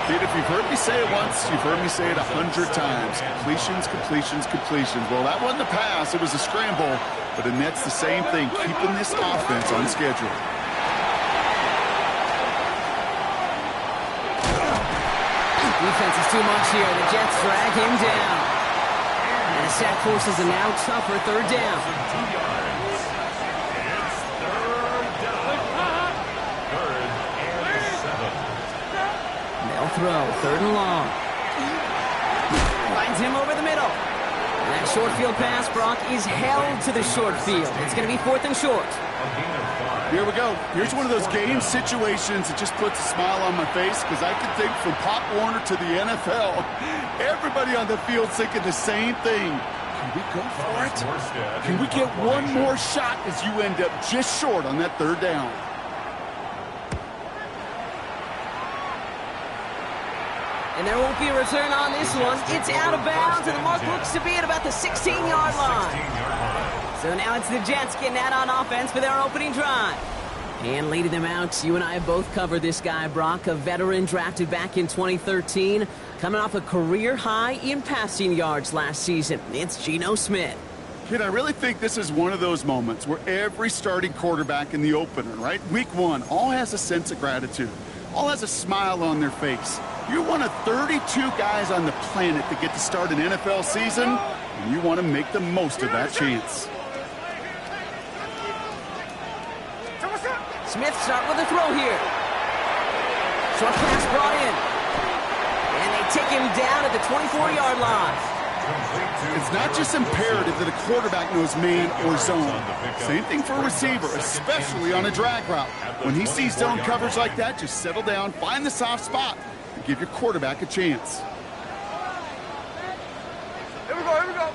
Kid, if you've heard me say it once, you've heard me say it 100 times. Completions, completions, completions. Well, that wasn't a pass. It was a scramble. But the net's the same thing, keeping this offense on schedule. Defense is too much here. The Jets drag him down. And a sack forces a now tougher third down. They'll throw, third and long. Finds him over the middle. And that short field pass, Brock, is held to the short field. It's going to be fourth and short. Here we go. Here's one of those game situations that just puts a smile on my face because I can think from Pop Warner to the NFL. Everybody on the field thinking the same thing. Can we go for it? Can we get one more shot as you end up just short on that third down? And there won't be a return on this one. It's out of bounds, and the mark looks to be at about the 16-yard line. So now it's the Jets getting out on offense for their opening drive. And leading them out, you and I have both covered this guy, Brock, a veteran drafted back in 2013, coming off a career high in passing yards last season. It's Geno Smith. Kid, I really think this is one of those moments where every starting quarterback in the opener, right, week one, all has a sense of gratitude, all has a smile on their face. You're one of 32 guys on the planet that get to start an NFL season, and you want to make the most of that chance. Smith start with a throw here. Short pass brought in. And they take him down at the 24-yard line. It's not just imperative that a quarterback knows man or zone. Same thing for a receiver, especially on a drag route. When he sees zone coverage like that, just settle down, find the soft spot, and give your quarterback a chance. Here we go, here we go.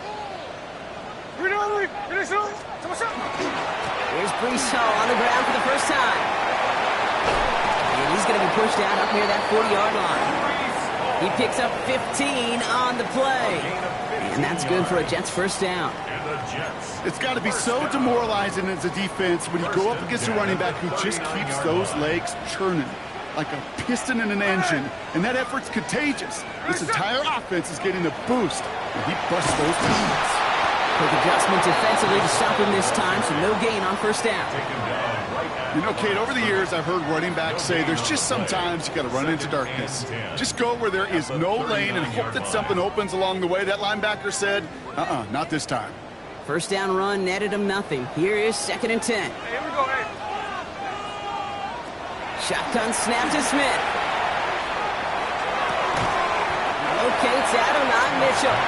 Here's Ps5 on the ground for the first time. And he's going to be pushed out up near that 40-yard line. He picks up 15 on the play. And that's good for a Jets first down. It's got to be so demoralizing as a defense when you go up against a running back who just keeps those legs churning like a piston in an engine. And that effort's contagious. This entire offense is getting a boost when he busts those teams. Quick adjustment defensively to stop him this time, so no gain on first down. You know, Kate, over the years, I've heard running backs say there's just sometimes you got to run into darkness. Just go where there is no lane and hope that something opens along the way. That linebacker said, not this time. First down run netted him nothing. Here is 2nd and 10. Hey, here we go, hey. Shotgun snap to Smith. Locates Adonai Mitchell.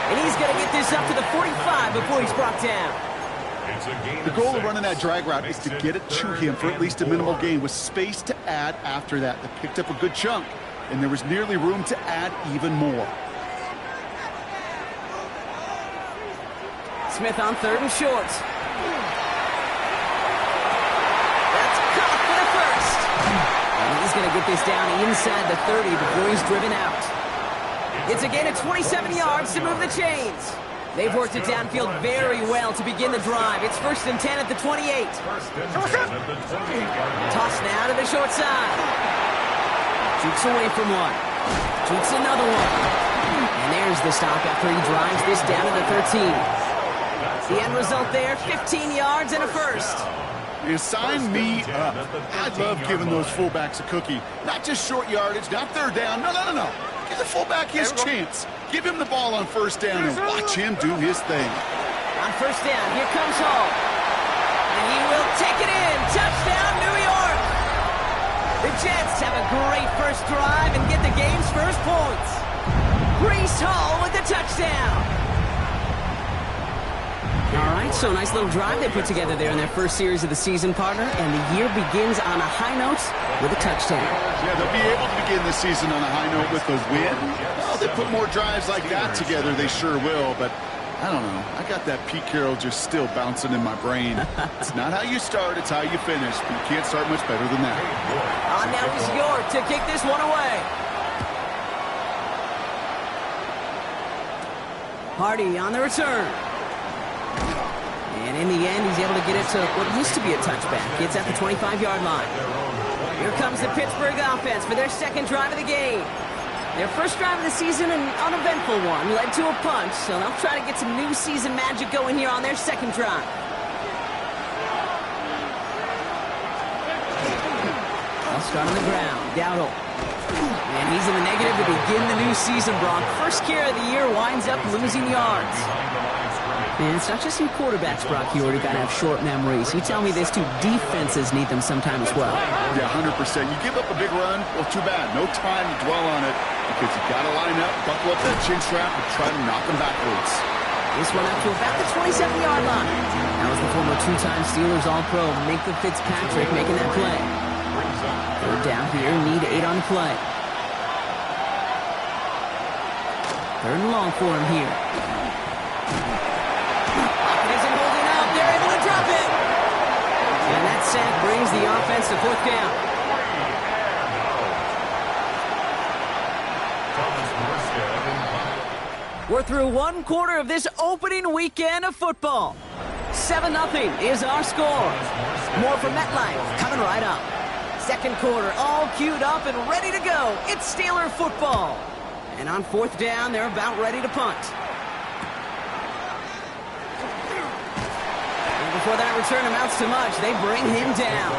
And he's going to get this up to the 45 before he's brought down. The goal of running that drag route is to get it to him for at least a minimal gain with space to add after that. They picked up a good chunk, and there was nearly room to add even more. Smith on 3rd and short. That's caught for the first. And he's going to get this down inside the 30 before he's driven out. It's a gain of 27 yards to move the chains. They've worked it downfield very well to begin the drive. It's 1st and 10 at the 28. Toss now to the short side. Jukes away from one. Jukes another one. And there's the stop after he drives this down to the 13. The end result there, 15 yards and a first. You sign me up. I love giving those fullbacks a cookie. Not just short yardage, not third down. No. Give the fullback his chance. Give him the ball on first down and watch him do his thing. On first down, here comes Hall. And he will take it in. Touchdown, New York. The Jets have a great first drive and get the game's first points. Ps5 with the touchdown. All right, so a nice little drive they put together there in their first series of the season, partner. And the year begins on a high note with a touchdown. Yeah, they'll be able to begin the season on a high note with a win. Well, they put more drives like that together, they sure will. But I don't know. I got that Pete Carroll just still bouncing in my brain. It's not how you start, it's how you finish. But you can't start much better than that. On now is York to kick this one away. Hardy on the return. And in the end, he's able to get it to what used to be a touchback. It's at the 25-yard line. Here comes the Pittsburgh offense for their second drive of the game. Their first drive of the season, an uneventful one, led to a punt, so they'll try to get some new season magic going here on their second drive. They'll start on the ground. Dowdle. And he's in the negative to begin the new season, Brock. First carry of the year winds up losing yards. And it's not just some quarterbacks, Brock. You already got to have short memories. You tell me this too, defenses need them sometime as well. Yeah, 100%. You give up a big run, well, too bad. No time to dwell on it because you got to line up, buckle up that chin strap, and try to knock them backwards. This one up to about the 27-yard line. That was the former two-time Steelers All-Pro, Minka Fitzpatrick, making that play. Third down here, need 8 on the play. Third and long for him here. Isn't holding out. They're able to drop it. And that sack brings the offense to fourth down. We're through one quarter of this opening weekend of football. 7-0 is our score. More from MetLife coming right up. Second quarter all queued up and ready to go. It's Steeler football. And on fourth down, they're about ready to punt. And before that return amounts to much, they bring him down.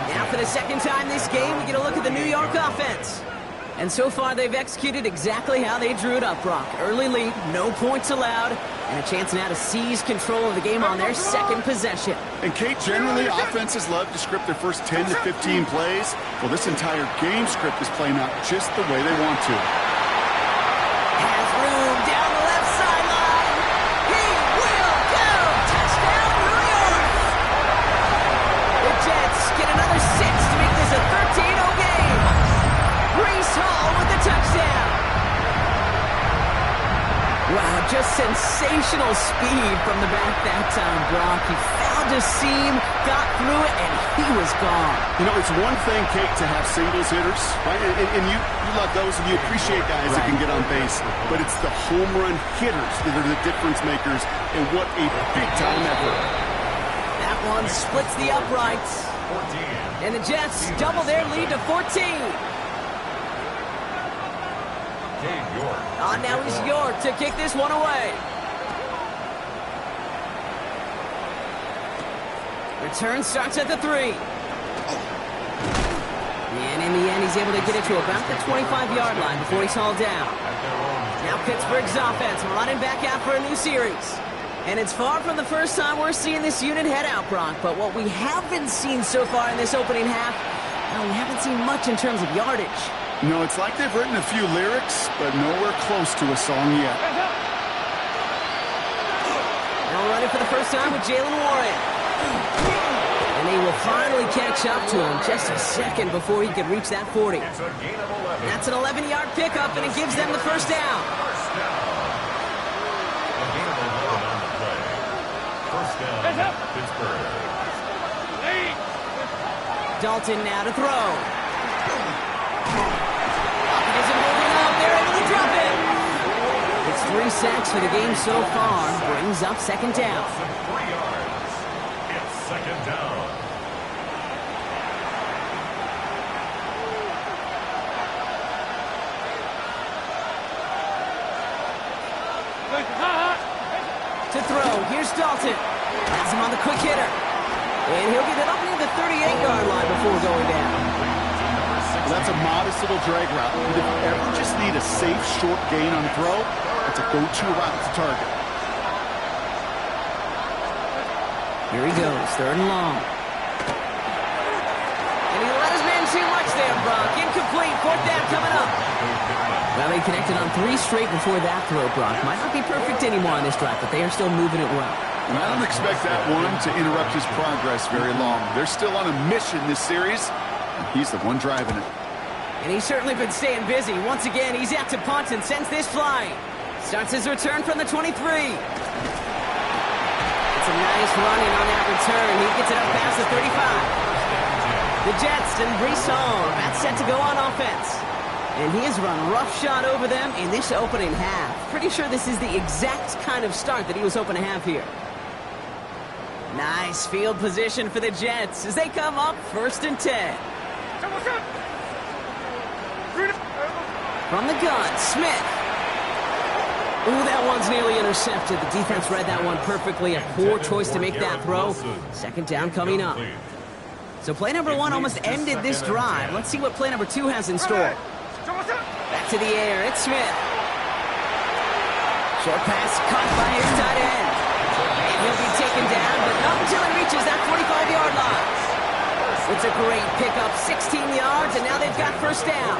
Now for the second time this game, we get a look at the New York offense. And so far, they've executed exactly how they drew it up, Brock. Early lead, no points allowed, and a chance now to seize control of the game on their second possession. And, Kate, generally, offenses love to script their first 10 to 15 plays. Well, this entire game script is playing out just the way they want to. Has room down the left sideline. He will go. Touchdown, New York. The Jets get another 6 to make this a 13-0 game. Brees Hall with the touchdown. Wow, just sensational speed from the back that time, Brock. He found a seam, got through it, and he was gone. You know, it's one thing, Kate, to have singles hitters, right? And you love those, and you appreciate guys that can get on base. But it's the home run hitters that are the difference makers, and what a big-time effort. That one splits the uprights. And the Jets double their lead to 14. Now is York to kick this one away. Return starts at the 3. And in the end, he's able to get it to about the 25-yard line before he's hauled down. Now Pittsburgh's offense running back out for a new series. And it's far from the first time we're seeing this unit head out, Brock. But what we haven't seen so far in this opening half, well, we haven't seen much in terms of yardage. No, it's like they've written a few lyrics, but nowhere close to a song yet. Now running for the first time with Jalen Warren. And he will finally catch up to him just a second before he could reach that 40. That's an 11-yard pickup, and it gives them the first down. Pittsburgh. Dalton now to throw. Isn't holding up. They're able to drop it. It's 3 sacks for the game so far. Brings up second down. 3 yards. It's second down. To throw. Here's Dalton. Has him on the quick hitter. And he'll get it up near the 38-yard line before going down. Well, that's a modest little drag route. But if you ever just need a safe, short gain on the throw, it's a go-to route to target. Here he goes, third and long. And he let his man too much there, Brock. Incomplete, fourth down coming up. Well, they connected on 3 straight before that throw, Brock. Might not be perfect anymore on this drive, but they are still moving it well. And I don't expect that one to interrupt his progress very long. They're still on a mission this series, and he's the one driving it. And he's certainly been staying busy. Once again, he's out to punt and sends this flying. Starts his return from the 23. It's a nice running on that return. He gets it up past the 35. The Jets and Brees Hall about set to go on offense. And he has run roughshod over them in this opening half. Pretty sure this is the exact kind of start that he was hoping to have here. Nice field position for the Jets as they come up 1st and 10. From the gun, Smith. Ooh, that one's nearly intercepted. The defense read that one perfectly. A poor choice to make that throw. Second down coming up. So play number 1 almost ended this drive. Let's see what play number 2 has in store. Back to the air, it's Smith. Short pass caught by his tight end. And he'll be taken down, but not until he reaches that 45-yard line. It's a great pickup, 16 yards, and now they've got first down.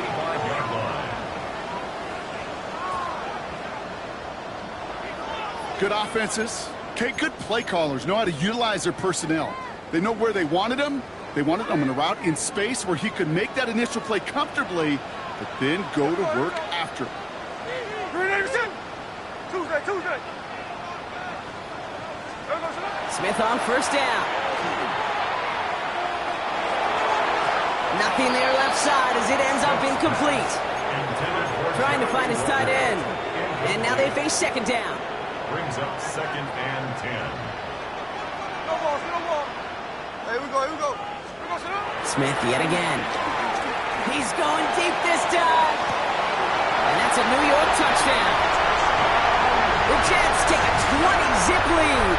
Good offenses. Okay, good play callers know how to utilize their personnel. They know where they wanted him. They wanted him in a route in space where he could make that initial play comfortably, but then go to work after. Smith on first down. Nothing there left side as it ends up incomplete. Trying to find his tight end. And now they face second down. Brings up second and 10. Here we go. Smith yet again. He's going deep this time. And that's a New York touchdown. The Jets take a 20-zip lead.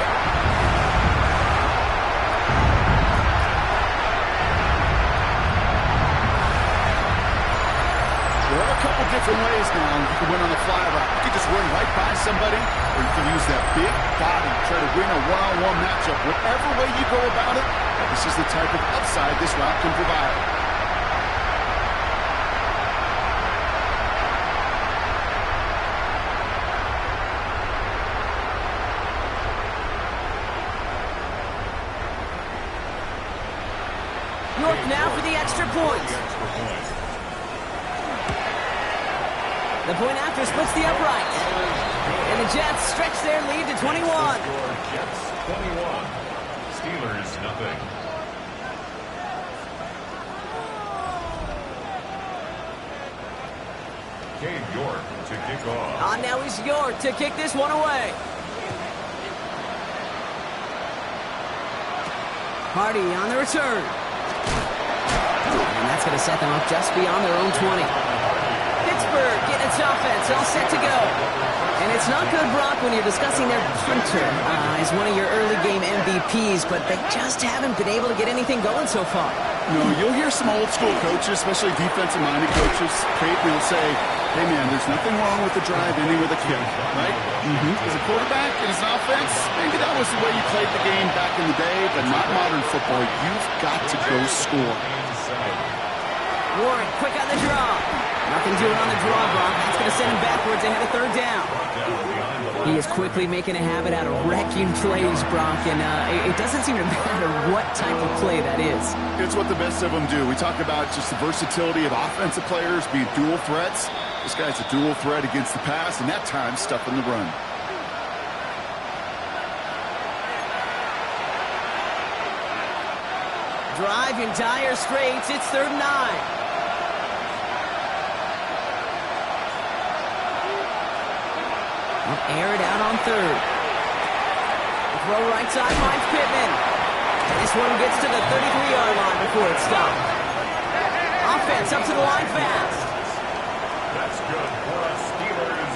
There are a couple different ways now. You can win on the fly route. You can just run right by somebody, or you can use that big body, try to win a one-on-one matchup. Whatever way you go about it, this is the type of upside this route can provide. York now for the extra point. The point after splits the upright. And the Jets stretch their lead to 21. Jets 21. Steelers nothing. Cade York to kick off. On now is York to kick this one away. Hardy on the return. And that's going to set them up just beyond their own 20. Pittsburgh getting its offense all set to go. And it's not good, Brock, when you're discussing their punter as one of your early game MVPs, but they just haven't been able to get anything going so far. No, you'll hear some old school coaches, especially defensive-minded coaches, Kate, will say, hey, man, there's nothing wrong with the drive ending with a kick, right? As a quarterback in his offense, maybe that was the way you played the game back in the day, but not modern football. You've got to go score. Warren, quick on the draw. Nothing doing on the draw, Brock. That's going to send him backwards ahead of third down. He is quickly making a habit out of wrecking plays, Brock, and it doesn't seem to matter what type of play that is. It's what the best of them do. We talk about just the versatility of offensive players being dual threats. This guy's a dual threat against the pass, and that time stuffing the run. Drive in dire straits. It's 3rd and 9. Air it out on 3rd. Throw right side finds Pittman. This one gets to the 33-yard line before it's stopped. Offense up to the line fast. That's good for us Steelers.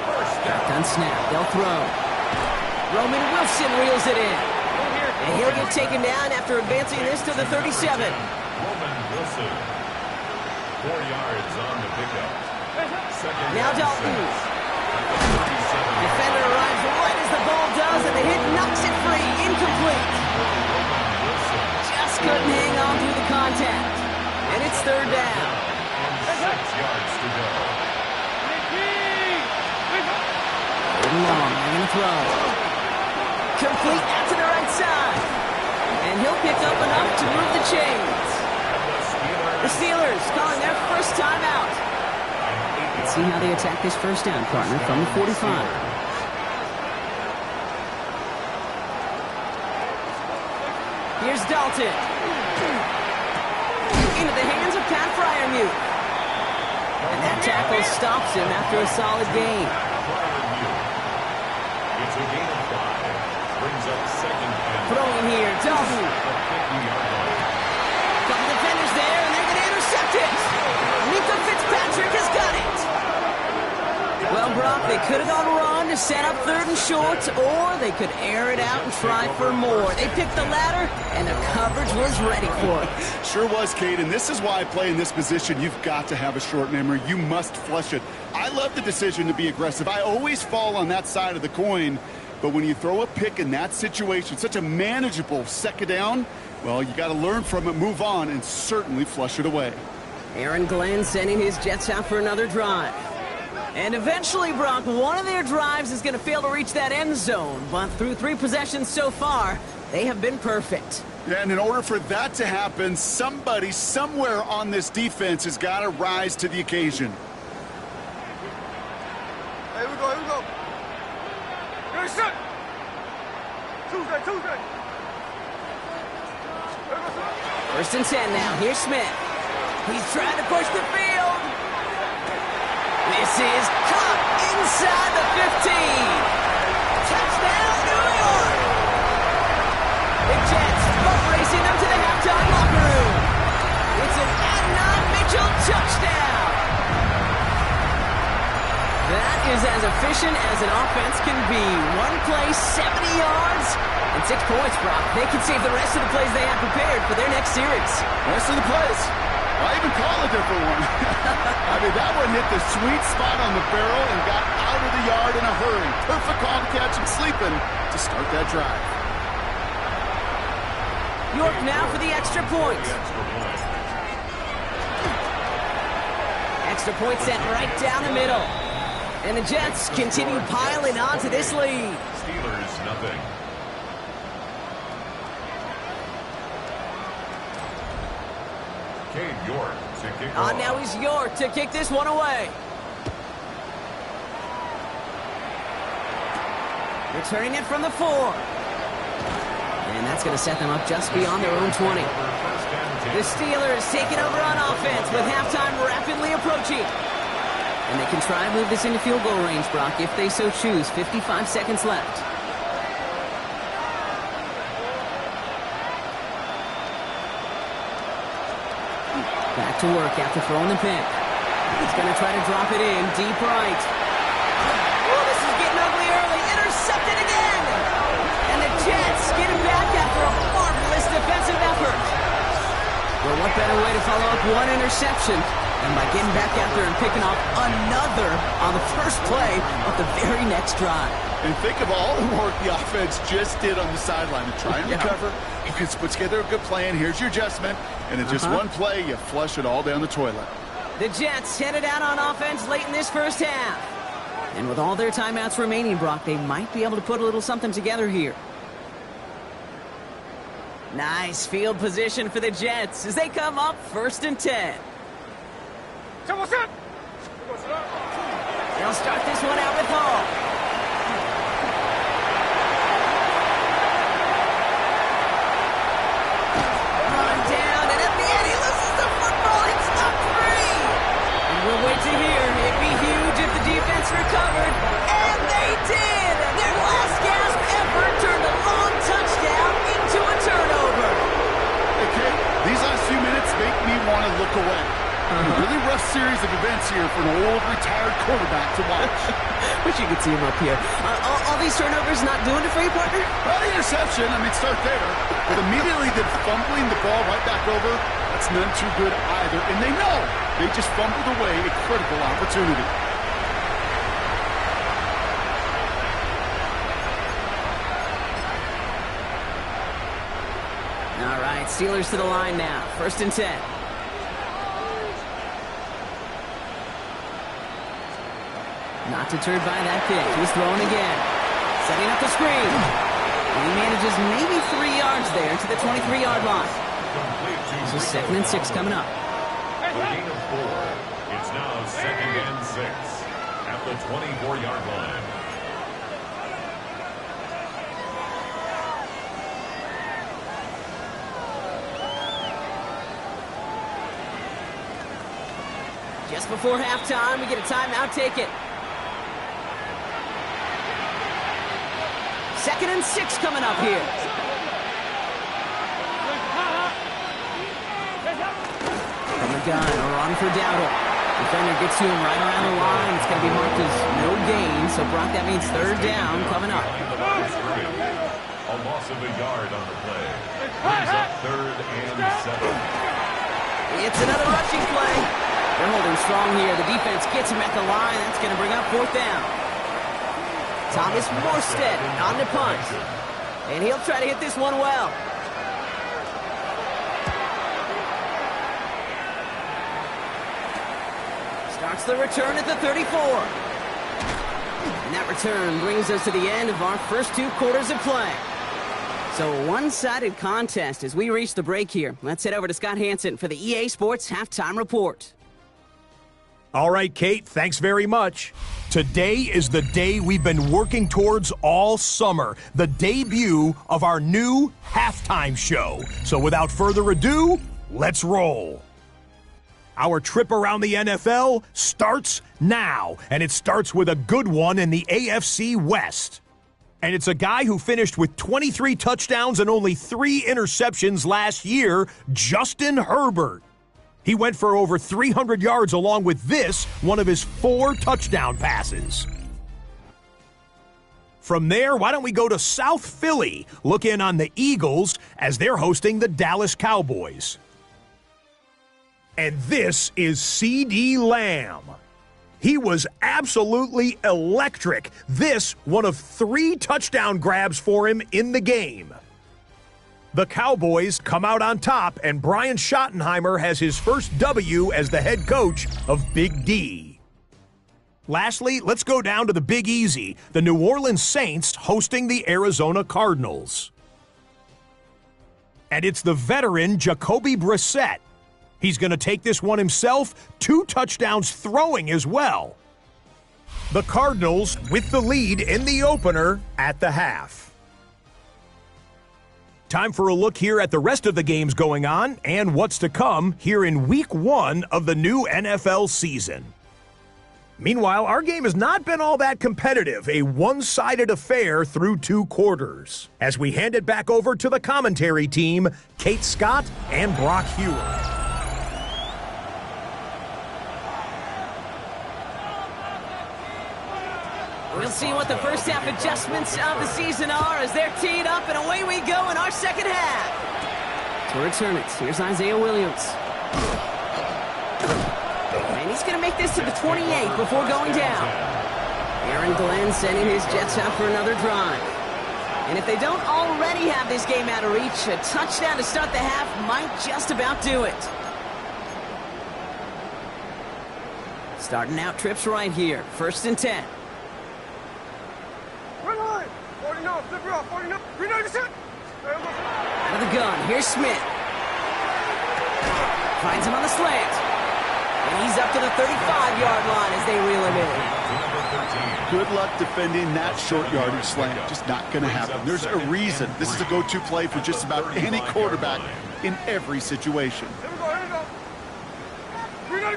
First down. Shotgun snap. They'll throw. Roman Wilson reels it in. And he'll get taken down after advancing this to the 37. Roman Wilson. 4 yards on the pickup. Second Now and Dalton. 6. Defender arrives right as the ball does, and the hit knocks it free. Incomplete. Just couldn't hang on through the contact. And it's 3rd down. 6 yards to go. Third and long. They're going to throw. Complete out to the right side. And he'll pick up enough to move the chains. The Steelers calling their first timeout. Let's see how they attack this first down, partner, from the 45. Here's Dalton. Into the hands of Pat Fryermuth. And that tackle stops him after a solid gain. It's a gain of 5. Brings up second and Throwing here, Dalton. Couple defenders there, and they're going to could have gone run to set up 3rd and short, or they could air it out and try for more. They picked the latter, and the coverage was ready for it. Sure was, Kate, and this is why I play in this position. You've got to have a short memory. You must flush it. I love the decision to be aggressive. I always fall on that side of the coin, but when you throw a pick in that situation, such a manageable 2nd down, well, you got to learn from it, move on, and certainly flush it away. Aaron Glenn sending his Jets out for another drive. And eventually, Brock, one of their drives is going to fail to reach that end zone. But through 3 possessions so far, they have been perfect. Yeah, and in order for that to happen, somebody somewhere on this defense has got to rise to the occasion. Here we go, here we go. Ready, set. Tuesday. 1st and 10 now. Here's Smith. He's trying to push the field. This is caught inside the 15. Touchdown, New York. The Jets both racing them to the halftime locker room. It's an Adnan Mitchell touchdown. That is as efficient as an offense can be. 1 play, 70 yards, and 6 points, Brock. They can save the rest of the plays they have prepared for their next series. Rest of the plays? I even call a different one. I mean, that one hit the sweet spot on the barrel and got out of the yard in a hurry. Perfect call to catch him sleeping to start that drive. York now for the extra point. Extra point sent right down the middle. And the Jets continue piling on to this lead. Steelers, nothing. York to kick off. Now is York to kick this one away. Returning it from the 4. And that's going to set them up just beyond their own 20. The Steelers taking over on offense with halftime rapidly approaching. And they can try and move this into field goal range, Brock, if they so choose. 55 seconds left. Back to work after throwing the pick. He's going to try to drop it in deep right. Oh, this is getting ugly early. Intercepted again. And the Jets get it back after a marvelous defensive effort. Well, what better way to follow up one interception than by getting back out there and picking off another on the first play of the very next drive. And think of all the work the offense just did on the sideline to try and recover. You can put together a good plan. Here's your adjustment. And in just one play, you flush it all down the toilet. The Jets headed out on offense late in this first half. And with all their timeouts remaining, Brock, they might be able to put a little something together here. Nice field position for the Jets as they come up 1st and 10. They'll start this one out with Hall. We'll wait to hear. It'd be huge if the defense recovered. And they did! Their last gasp effort turned a long touchdown into a turnover. Okay, these last few minutes make me want to look away. A really rough series of events here for an old retired quarterback to watch. Wish you could see him up here. All these turnovers not doing it for you, partner? Well, the interception, I mean, start there. But immediately then fumbling the ball right back over, that's none too good either. And they know they just fumbled away a critical opportunity. All right, Steelers to the line now. 1st and 10. Not deterred by that pick. He's throwing again. Setting up the screen. And he manages maybe 3 yards there to the 23-yard line. This is 2nd and 6 coming up. A gain of 4. It's now 2nd and 6 at the 24-yard line. Just before halftime, we get a timeout. Take it. 2nd and 6 coming up here. From the gun, or on for Dowdle. Defender gets to him right around the line. It's going to be marked as no gain. So, Brock, that means third down coming up. A loss of a yard on the play. Brings up 3rd and 7. It's another rushing play. They're holding strong here. The defense gets him at the line. That's going to bring up 4th down. Thomas Morstead on the punt. And he'll try to hit this one well. Starts the return at the 34. And that return brings us to the end of our first 2 quarters of play. So a one-sided contest as we reach the break here. Let's head over to Scott Hansen for the EA Sports Halftime Report. All right, Kate, thanks very much. Today is the day we've been working towards all summer, the debut of our new halftime show. So without further ado, let's roll. Our trip around the NFL starts now, and it starts with a good one in the AFC West. And it's a guy who finished with 23 touchdowns and only 3 interceptions last year, Justin Herbert. He went for over 300 yards along with this, one of his 4 touchdown passes. From there, why don't we go to South Philly, look in on the Eagles as they're hosting the Dallas Cowboys. And this is CeeDee Lamb. He was absolutely electric. This, one of 3 touchdown grabs for him in the game. The Cowboys come out on top, and Brian Schottenheimer has his first W as the head coach of Big D. Lastly, let's go down to the Big Easy, the New Orleans Saints hosting the Arizona Cardinals. And it's the veteran Jacoby Brissett. He's going to take this one himself, 2 touchdowns throwing as well. The Cardinals with the lead in the opener at the half. Time for a look here at the rest of the games going on and what's to come here in Week 1 of the new NFL season. Meanwhile, our game has not been all that competitive, a one-sided affair through 2 quarters. As we hand it back over to the commentary team, Kate Scott and Brock Hewitt. We'll see what the first half adjustments of the season are as they're teed up, and away we go in our second half. To return it, here's Isaiah Williams. And he's going to make this to the 28 before going down. Aaron Glenn sending his Jets out for another drive. And if they don't already have this game out of reach, a touchdown to start the half might just about do it. Starting out trips right here, 1st and 10. Out of the gun, here's Smith. Finds him on the slant. And he's up to the 35-yard line as they reel him in. Good luck defending that short yardage slant. Just not going to happen. There's a reason. This is a go-to play for just about any quarterback in every situation. Here we go, here we go.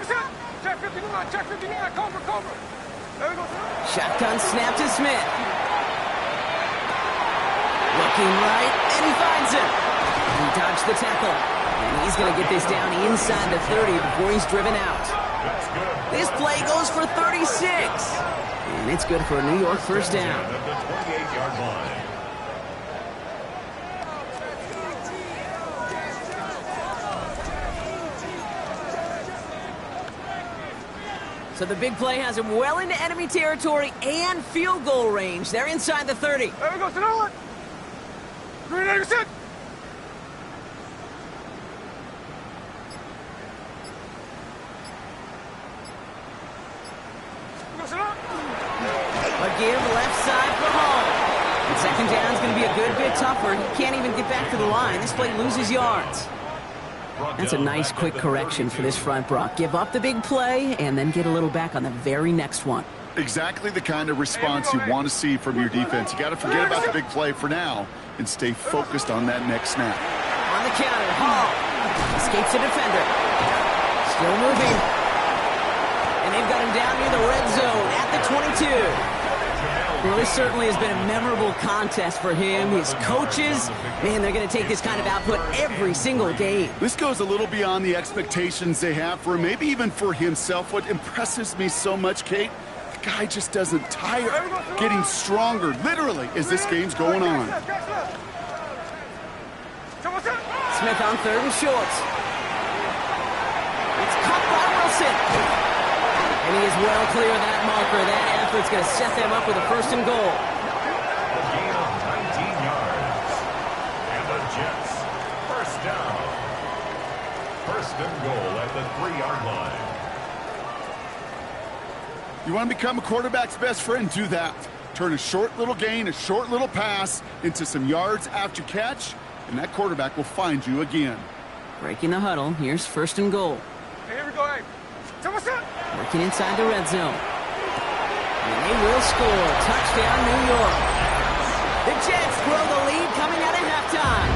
390%. Check 59, check 59, Cobra. There we go. Shotgun snap to Smith. Looking right, and he finds him. He dodged the tackle. And he's going to get this down inside the 30 before he's driven out. This play goes for 36. And it's good for a New York first down. So the big play has him well into enemy territory and field goal range. They're inside the 30. There we go, to the 390%. Again, left side for home. And second down is going to be a good bit tougher. He can't even get back to the line. This play loses yards. That's a nice quick correction for this front, Brock. Give up the big play and then get a little back on the very next one. Exactly the kind of response you want to see from your defense. You got to forget about the big play for now and stay focused on that next snap. On the counter, Hall escapes the defender. Still moving. And they've got him down near the red zone at the 22. Well, this certainly has been a memorable contest for him. His coaches, man, they're going to take this kind of output every single game. This goes a little beyond the expectations they have for him, maybe even for himself. What impresses me so much, Kate, the guy just doesn't tire, getting stronger, literally, as this game's going on. Smith on 3rd and short. It's caught by Wilson. And he is well clear of that marker. That effort's going to set them up with a 1st and goal. A gain of 19 yards. And the Jets, 1st down. 1st and goal at the 3-yard line. You want to become a quarterback's best friend? Do that. Turn a short little gain, a short little pass into some yards after catch, and that quarterback will find you again. Breaking the huddle. Here's 1st and goal. Hey, here we go, hey. Working inside the red zone. And they will score. Touchdown, New York. The Jets grow the lead coming out of halftime.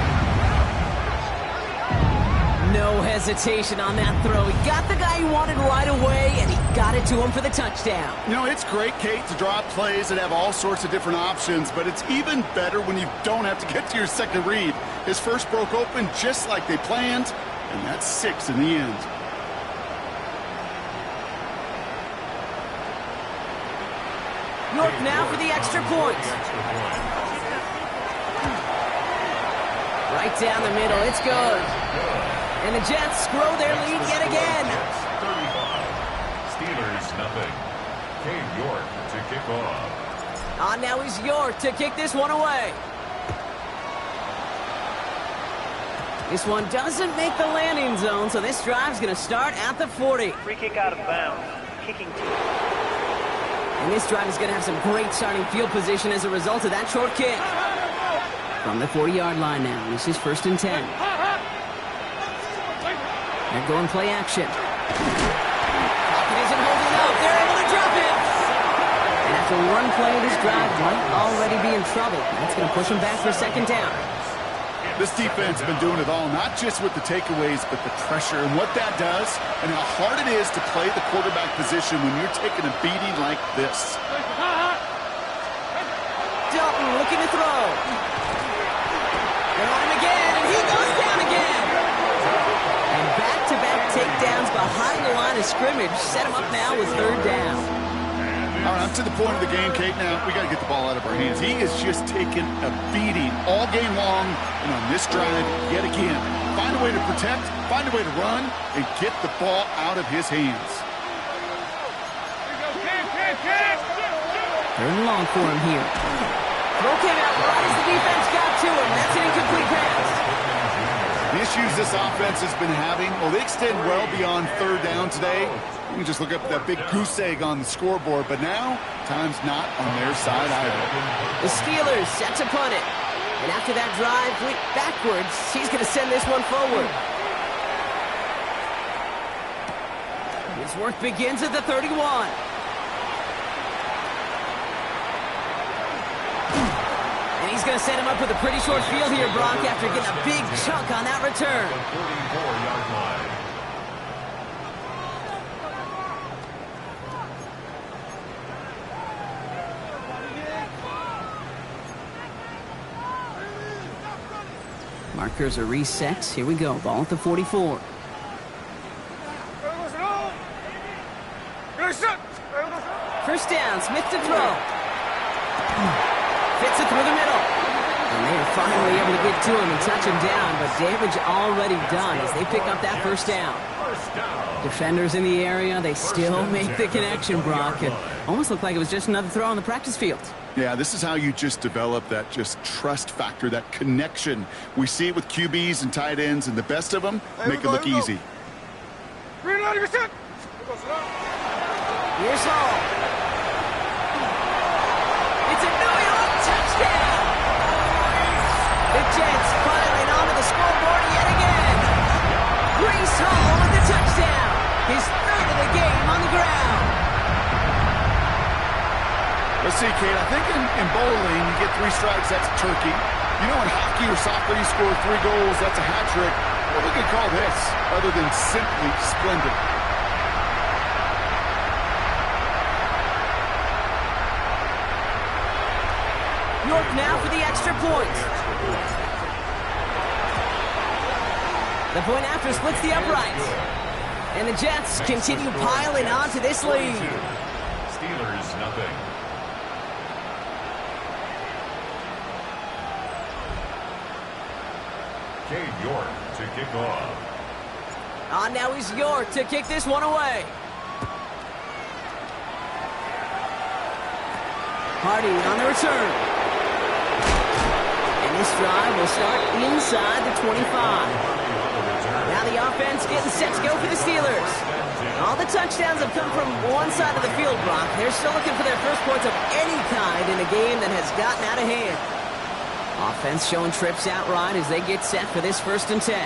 No hesitation on that throw. He got the guy he wanted right away, and he got it to him for the touchdown. You know, it's great, Kate, to draw up plays and have all sorts of different options, but it's even better when you don't have to get to your second read. His first broke open just like they planned, and that's 6 in the end. York now for the extra point. Right down the middle. It's good. And the Jets grow their lead yet again. 35. Steelers, nothing. Cade York to kick off. On now is York to kick this one away. This one doesn't make the landing zone, so this drive's going to start at the 40. Free kick out of bounds. Kicking team. And this drive is going to have some great starting field position as a result of that short kick. From the 40-yard line now, this is 1st and 10. They're going play action. Pocket isn't holding up. They're able to drop it. And after one play, this drive might already be in trouble. That's going to push them back for 2nd down. This defense has been doing it all, not just with the takeaways, but the pressure and what that does and how hard it is to play the quarterback position when you're taking a beating like this. Dalton looking to throw. They're on him again, and he goes down again. And back-to-back takedowns behind the line of scrimmage set him up now with 3rd down. All right, I'm to the point of the game, Kate. Now, we got to get the ball out of our hands. He is just taking a beating all game long, and on this drive, yet again. Find a way to protect, find a way to run, and get the ball out of his hands. 3rd and long for him here. Throw came out right as the defense got to him. That's an incomplete pass. The issues this offense has been having, well, they extend well beyond 3rd down today. You can just look up that big goose egg on the scoreboard, but now, time's not on their side either. The Steelers set to punt it. And after that drive went backwards, he's going to send this one forward. His work begins at the 31. And he's going to set him up with a pretty short field here, Brock, after getting a big chunk on that return. 44-yard line. Markers are reset. Here we go. Ball at the 44. First down. Smith to throw. Fits it through the middle. And they are finally able to get to him and touch him down, but damage already done as they pick up that 1st down. Defenders in the area, they still make the connection, Brock. It almost looked like it was just another throw on the practice field. Yeah, this is how you just develop that just trust factor, that connection. We see it with QBs and tight ends, and the best of them make it look easy. Here's Hall. It's a New York touchdown! The Jets filing onto the scoreboard yet again. Brees Hall with the touchdown. His 3rd of the game on the ground. Let's see, Kate, I think in bowling, you get 3 strikes, that's a turkey. You know, in hockey or soccer, you score 3 goals, that's a hat trick. What we could call this, other than simply splendid. York now for the extra point. The point after splits the uprights. And the Jets continue piling on to this lead. Steelers, nothing. Cade York to kick off. Now he's York to kick this one away. Hardy on the return. And this drive will start inside the 25. Now the offense getting set to go for the Steelers. All the touchdowns have come from one side of the field, Brock. They're still looking for their first points of any kind in a game that has gotten out of hand. Offense showing trips outright as they get set for this 1st and 10.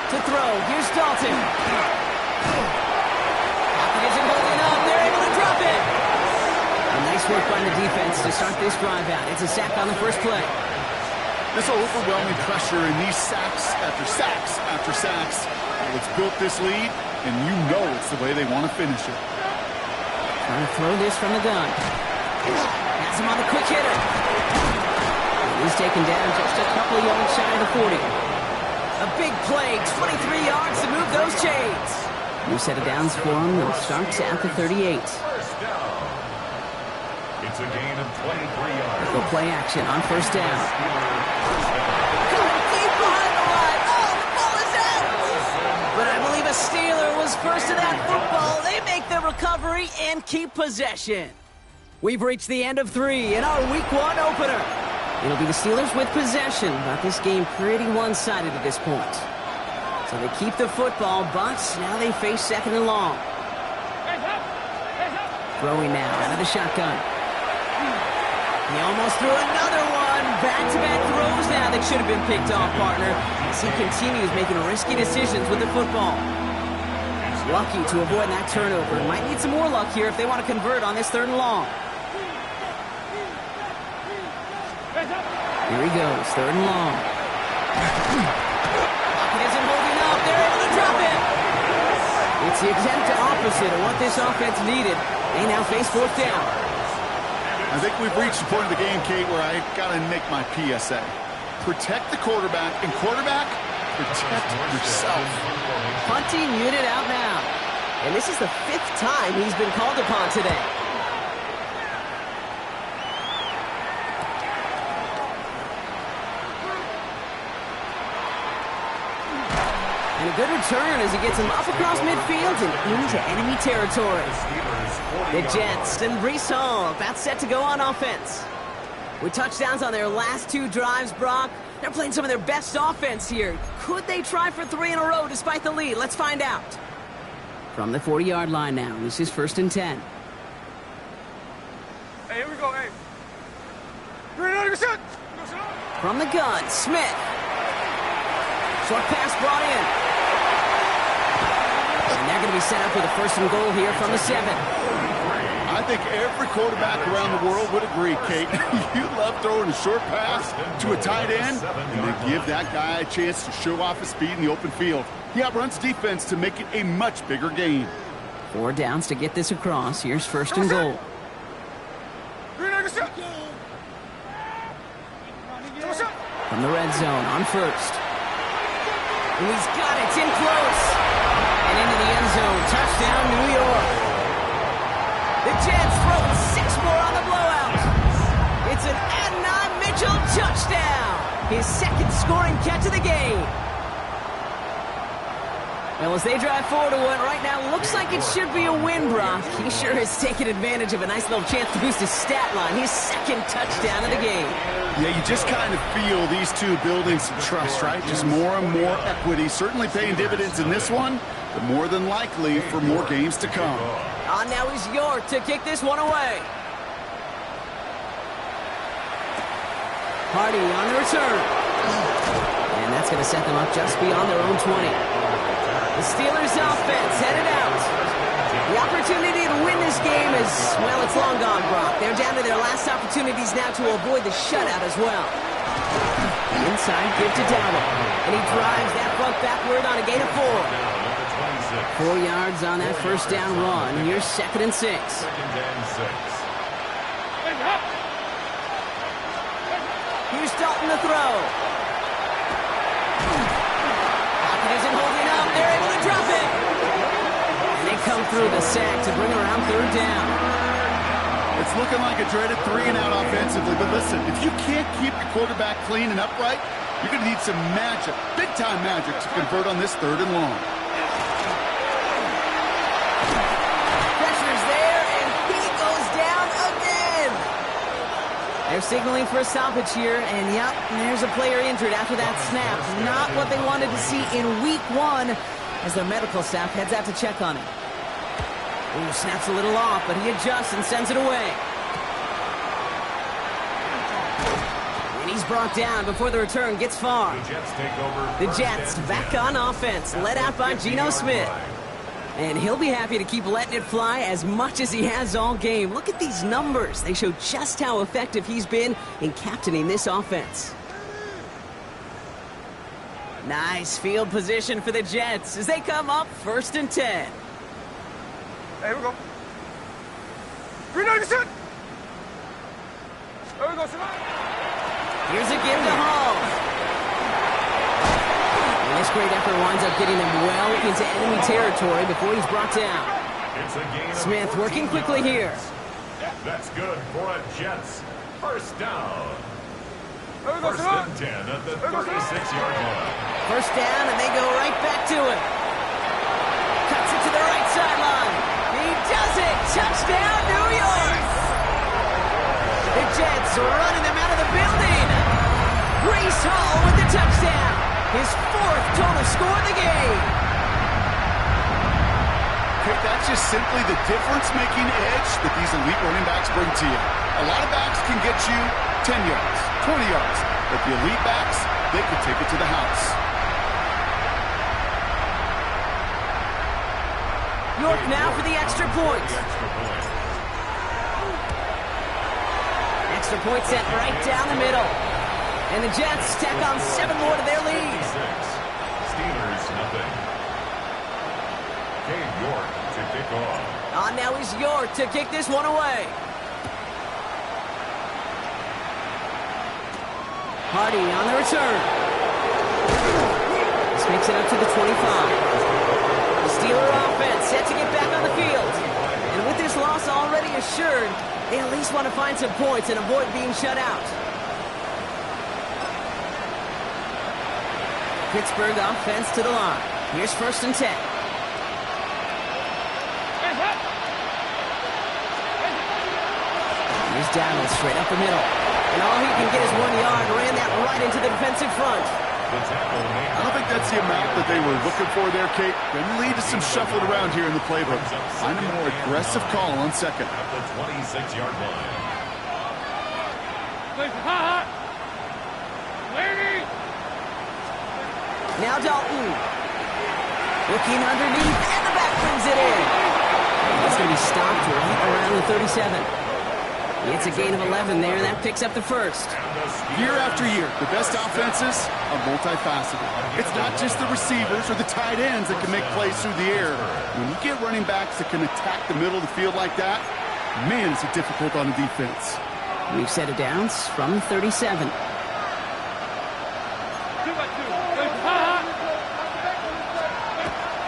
To throw, here's Dalton. Pocket isn't holding up. They're able to drop it. A nice work by the defense to start this drive out. It's a sack on the first play. This overwhelming pressure and these sacks after sacks after sacks, it's built this lead, and you know it's the way they want to finish it. Trying to throw this from the gun. Has him on the quick hitter. He's taken down just a couple of yards shy of the 40. A big play, 23 yards to move those chains. New set of downs for him. They'll start at the 38. First down. It's a gain of 23 yards. Go play action on 1st down. But I believe a Steeler was first to that football. They make the recovery and keep possession. We've reached the end of 3 in our Week 1 opener. It'll be the Steelers with possession, but this game pretty one-sided at this point. So they keep the football, but now they face 2nd and long. Throwing now out of the shotgun. He almost threw another one. Back-to-back throws now that should have been picked off, partner, as he continues making risky decisions with the football. Lucky to avoid that turnover. Might need some more luck here if they want to convert on this 3rd and long. Here he goes, 3rd and long. Pocket isn't holding up. They're able to drop it. It's the exact opposite of what this offense needed. They now face 4th down. I think we've reached the point of the game, Kate, where I got to make my PSA. Protect the quarterback, and quarterback, protect yourself. Punting unit out now. And this is the 5th time he's been called upon today. And a good return as he gets him up across midfield and into enemy territory. The Jets and Breece Hall about set to go on offense. With touchdowns on their last 2 drives, Brock, they're playing some of their best offense here. Could they try for 3 in a row despite the lead? Let's find out. From the 40-yard line now, this is 1st and 10. Hey, here we go, hey. Ready to set. From the gun, Smith. Short pass brought in. And they're going to be set up with a 1st and goal here from the 7. I think every quarterback around the world would agree, Kate. You love throwing a short pass to a tight end and then give that guy a chance to show off his speed in the open field. He outruns defense to make it a much bigger gain. 4 downs to get this across. Here's 1st and goal. From the red zone on 1st. And he's got it. It's in close. And into the end zone. Touchdown, New York. The Jets throw 6 more on the blowout. It's an Adonai Mitchell touchdown. His 2nd scoring catch of the game. Well, as they drive forward to what right now looks like it should be a win, Brock. He sure has taken advantage of a nice little chance to boost his stat line. His 2nd touchdown of the game. Yeah, you just kind of feel these two building some trust, right? Just more and more equity. Certainly paying dividends in this one, but more than likely for more games to come. Now he's York to kick this one away. Hardy on the return. And that's going to set them up just beyond their own 20. The Steelers offense headed out. The opportunity to win this game is, well, it's long gone, Brock. They're down to their last opportunities now to avoid the shutout as well. Inside, give to Dowdle. And he drives that buck backward on a gain of 4. 4 yards on that 1st down run. Here's 2nd and 6. Here's Dalton to throw. Pocket isn't holding up. They're able to drop it. And they come through the sack to bring around third down. It's looking like a dreaded 3-and-out offensively, but listen, if you can't keep your quarterback clean and upright, you're going to need some magic, big-time magic, to convert on this 3rd and long. Pressure's there, and he goes down again. They're signaling for a stoppage here, and yep, there's a player injured after that snap. Not what they wanted to see in week 1 as their medical staff heads out to check on him. Ooh, snaps a little off, but he adjusts and sends it away. And he's brought down before the return gets far. The Jets take over. The Jets back on offense, led out by Geno Smith. And he'll be happy to keep letting it fly as much as he has all game. Look at these numbers. They show just how effective he's been in captaining this offense. Nice field position for the Jets as they come up 1st and 10. Hey, here we go. 397. There we go, Simon. Here's a give to Hall. And this great effort winds up getting him well into enemy territory before he's brought down. It's a gain of Smith 14 working quickly here. That's good for a Jets. First down. There we go, First Simon. and 10 at the 36-yard line. First down, and they go right back to it. Cuts it to the right sideline. He does it! Touchdown, New York! The Jets are running them out of the building. Breece Hall with the touchdown. His 4th total score of the game. Okay, that's just simply the difference-making edge that these elite running backs bring to you. A lot of backs can get you 10 yards, 20 yards, but the elite backs, they can take it to the house. York now for the extra point. Extra point set right down the middle. And the Jets tack on 7 more to their lead. Steelers, nothing. Dave York to kick off. On now is York to kick this one away. Hardy on the return. This makes it up to the 25. The Steeler offense set to get back on the field. And with this loss already assured, they at least want to find some points and avoid being shut out. Pittsburgh offense to the line. Here's 1st and 10. Here's Dowdle straight up the middle. And all he can get is 1 yard. Ran that right into the defensive front. I don't think that's the amount that they were looking for there, Kate. Going to lead to some shuffling around here in the playbook. Find a more aggressive call on 2nd. At the 26-yard line. Now Dalton. Looking underneath, and the back brings it in. It's going to be stopped right around the 37. It's a gain of 11 there, and that picks up the 1st. Year after year, the best offenses are multifaceted. It's not just the receivers or the tight ends that can make plays through the air. When you get running backs that can attack the middle of the field like that, man, is it difficult on the defense. We've set it down from 37.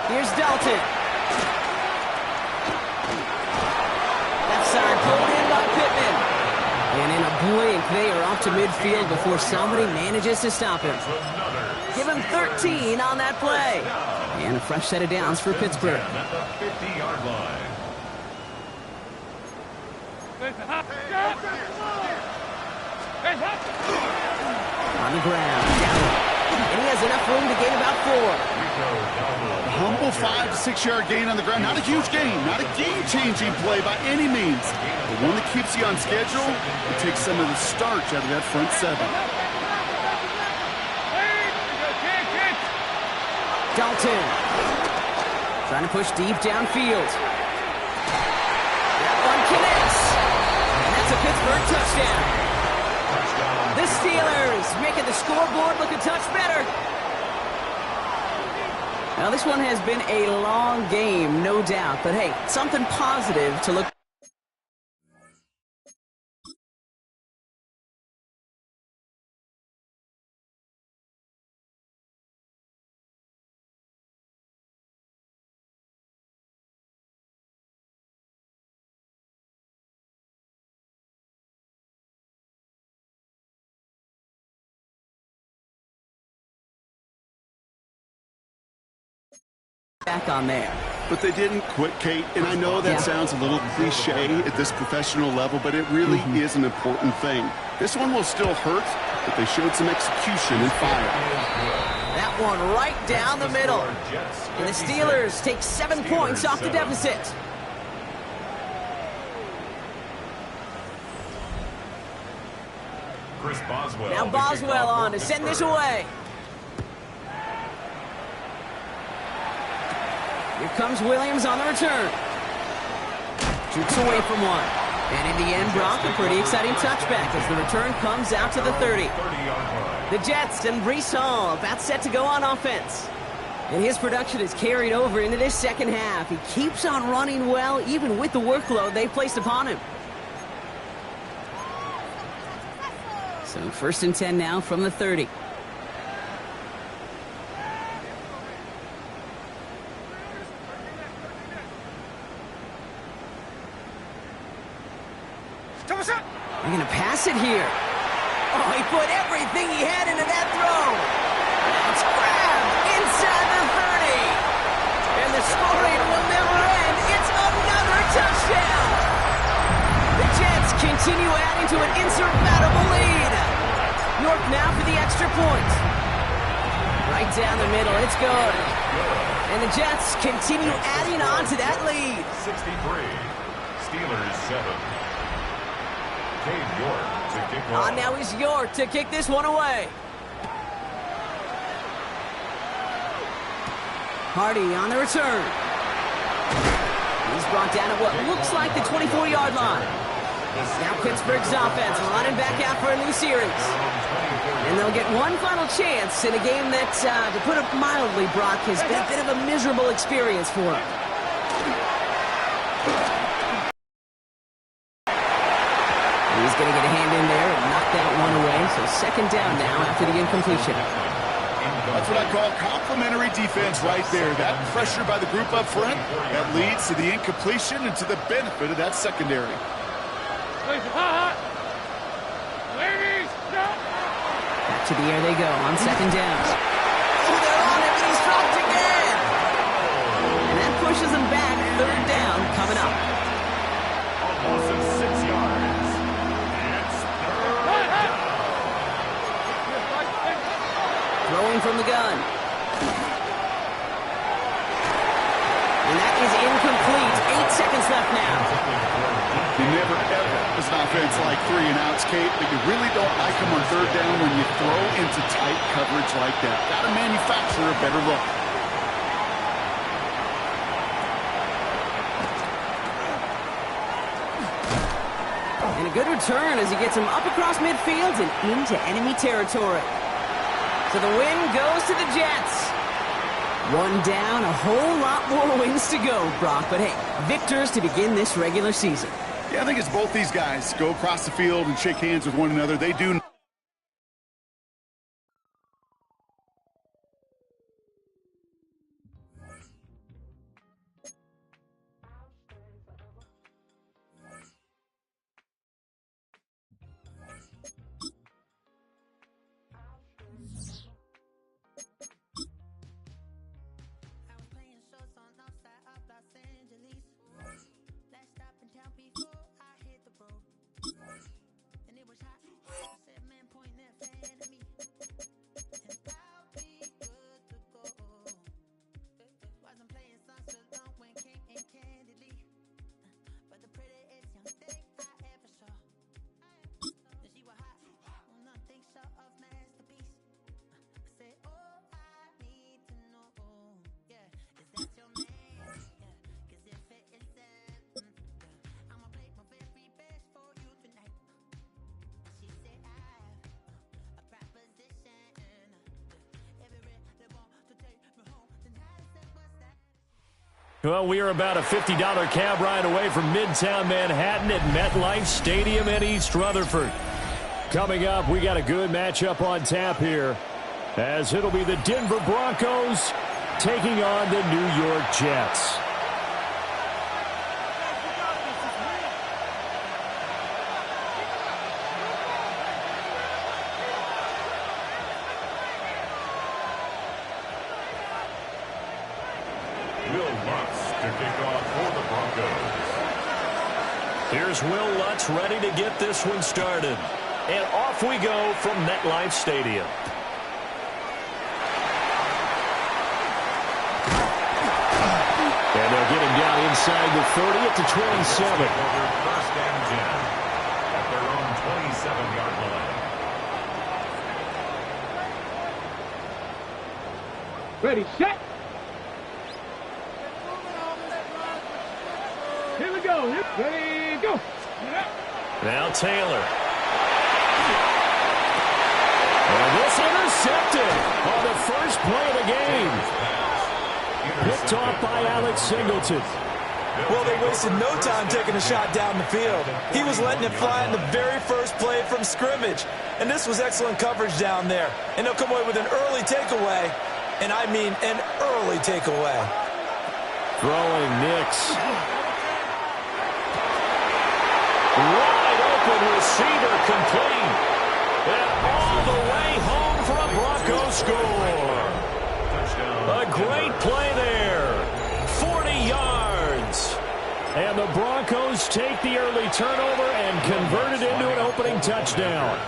Here's Dalton. Left side pulled in by Pittman. And in a blink, they are off to midfield before somebody manages to stop him. Give him 13 on that play. And a fresh set of downs for Pittsburgh. At the 50-yard line. On the ground. And he has enough room to gain about 4. A humble 5 to 6 yard gain on the ground. Not a huge gain, not a game-changing play by any means. But one that keeps you on schedule and takes some of the starch out of that front 7. Dalton. Trying to push deep downfield. That one connects. And that's a Pittsburgh touchdown. The Steelers making the scoreboard look a touch better. Now, this one has been a long game, no doubt. But, hey, something positive to look back on there. But they didn't quit, Kate, and I know that sounds a little cliche at this professional level, but it really is an important thing. This one will still hurt, but they showed some execution and fire. That one right down the middle. And the Steelers take 7 points off the deficit. Now Boswell on to send this away. Here comes Williams on the return. Shoots away from one. And in the end, Brock, a pretty exciting touchback as the return comes out to the 30. The Jets and Breece Hall about set to go on offense. And his production is carried over into this second half. He keeps on running well, even with the workload they placed upon him. So 1st and 10 now from the 30. They're going to pass it here. Oh, he put everything he had into that throw. Now it's grabbed inside the 30. And the scoring will never end. It's another touchdown. The Jets continue adding to an insurmountable lead. York now for the extra point. Right down the middle. It's good. And the Jets continue adding on to that lead. 63. Steelers 7. York to kick off. Now is York to kick this one away. Hardy on the return. He's brought down at what looks like the 24-yard line. Now Pittsburgh's offense running back out for a new series. And they'll get one final chance in a game that, to put it mildly, Brock, has been a bit of a miserable experience for him. He's going to get a hand in there and knock that one away. So 2nd down now after the incompletion. That's what I call complimentary defense right there. That pressure by the group up front, that leads to the incompletion and to the benefit of that secondary. Back to the air they go on 2nd down. Oh, they're on it, but he's dropped again. And that pushes him back. 3rd down coming up. Almost 6 yards. Throwing from the gun. And that is incomplete. 8 seconds left now. You never, ever as an offense like 3 and outs, Kate, but you really don't like them on 3rd down when you throw into tight coverage like that. Got to manufacture a better look. And a good return as he gets him up across midfield and into enemy territory. So the win goes to the Jets. 1 down, a whole lot more wins to go, Brock. But hey, victors to begin this regular season. Yeah, I think it's both these guys go across the field and shake hands with one another. They do. Well, we are about a $50 cab ride away from Midtown Manhattan at MetLife Stadium in East Rutherford. Coming up, we got a good matchup on tap here, as it'll be the Denver Broncos taking on the New York Jets. Lutz to kick off for the Broncos. Here's Will Lutz ready to get this one started. And off we go from MetLife Stadium. And they'll get him down inside the 30 at the 27. First and 10 at their own 27-yard line. Ready, set. Here we go. Ready, go. Now Taylor. And this intercepted on the first play of the game. Picked off by Alex Singleton. Well, they wasted no time taking a shot down the field. He was letting it fly in the very first play from scrimmage. And this was excellent coverage down there. And they'll come away with an early takeaway. And I mean an early takeaway. Throwing Nix. Wide open receiver complete. And all the way home for a Bronco score. A great play there. 40 yards. And the Broncos take the early turnover and convert it into an opening touchdown.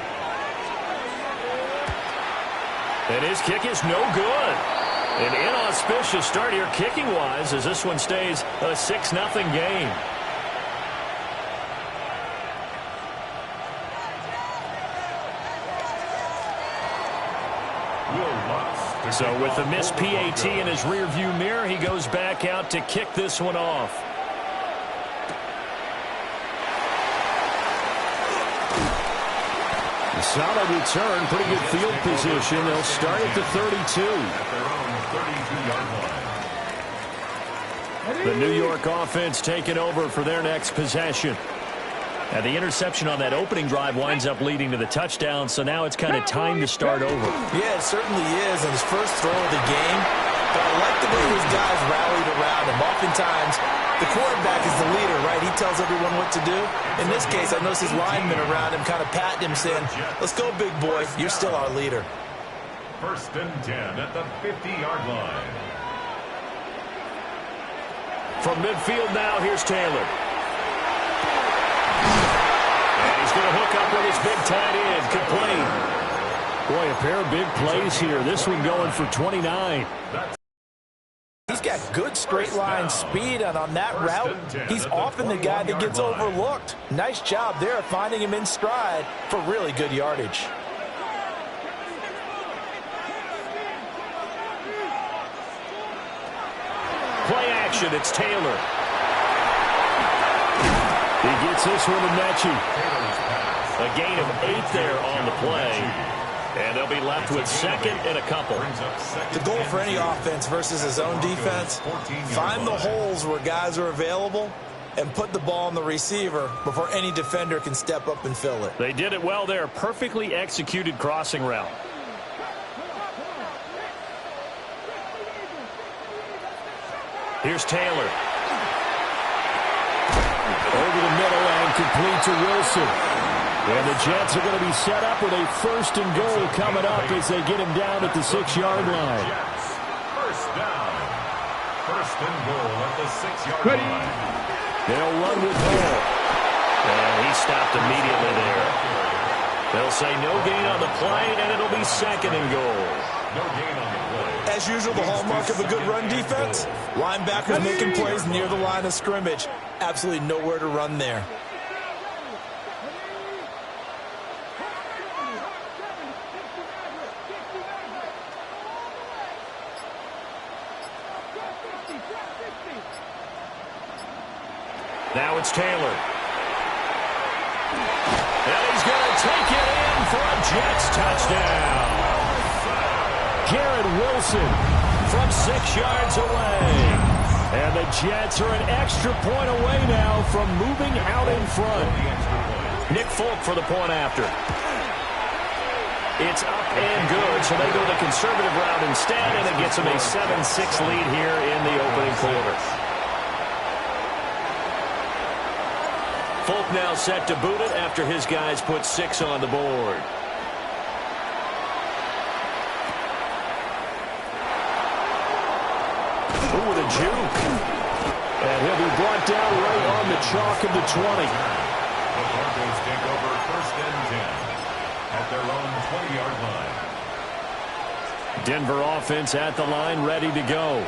And his kick is no good. An inauspicious start here kicking-wise as this one stays a 6-0 game. So with the missed PAT in his rearview mirror, he goes back out to kick this one off. A solid return, pretty good field position. They'll start at the 32. The New York offense taking over for their next possession. Now, the interception on that opening drive winds up leading to the touchdown, so now it's kind of time to start over. Yeah, it certainly is, and his first throw of the game. But I like the way his guys rallied around him. Oftentimes, the quarterback is the leader, right? He tells everyone what to do. In this case, I noticed his linemen around him kind of patting him, saying, let's go, big boy. You're still our leader. First and 10 at the 50-yard line. From midfield now, here's Taylor. And he's going to hook up with his big tight end, complete. Boy, a pair of big plays here. This one going for 29. He's got good straight line speed, and on that route, he's often the guy that gets overlooked. Nice job there finding him in stride for really good yardage. Play action, it's Taylor. He gets this one to Mechie. A gain of 8 there on the play. And they'll be left with second and a couple. The goal for any offense versus his own defense, find the holes where guys are available and put the ball on the receiver before any defender can step up and fill it. They did it well there. Perfectly executed crossing route. Here's Taylor. Over the middle and complete to Wilson. And the Jets are going to be set up with a first and goal coming up as they get him down at the 6-yard line. First down. First and goal at the 6-yard line. They'll run with Hall. And he stopped immediately there. They'll say no gain on the play, and it'll be second and goal. No gain on the play. As usual, the hallmark of a good run defense, linebackers making plays near the line of scrimmage. Absolutely nowhere to run there. Now it's Taylor. And he's going to take it in for a Jets touchdown. Garrett Wilson from 6 yards away. And the Jets are an extra point away now from moving out in front. Nick Folk for the point after. It's up and good, so they go the conservative route instead, and it gets them a 7-6 lead here in the opening quarter. Folk now set to boot it after his guys put 6 on the board. Ooh, with a juke. chalk of the 20. The Broncos take over 1st and 10 at their own 20-yard line. Denver offense at the line, ready to go.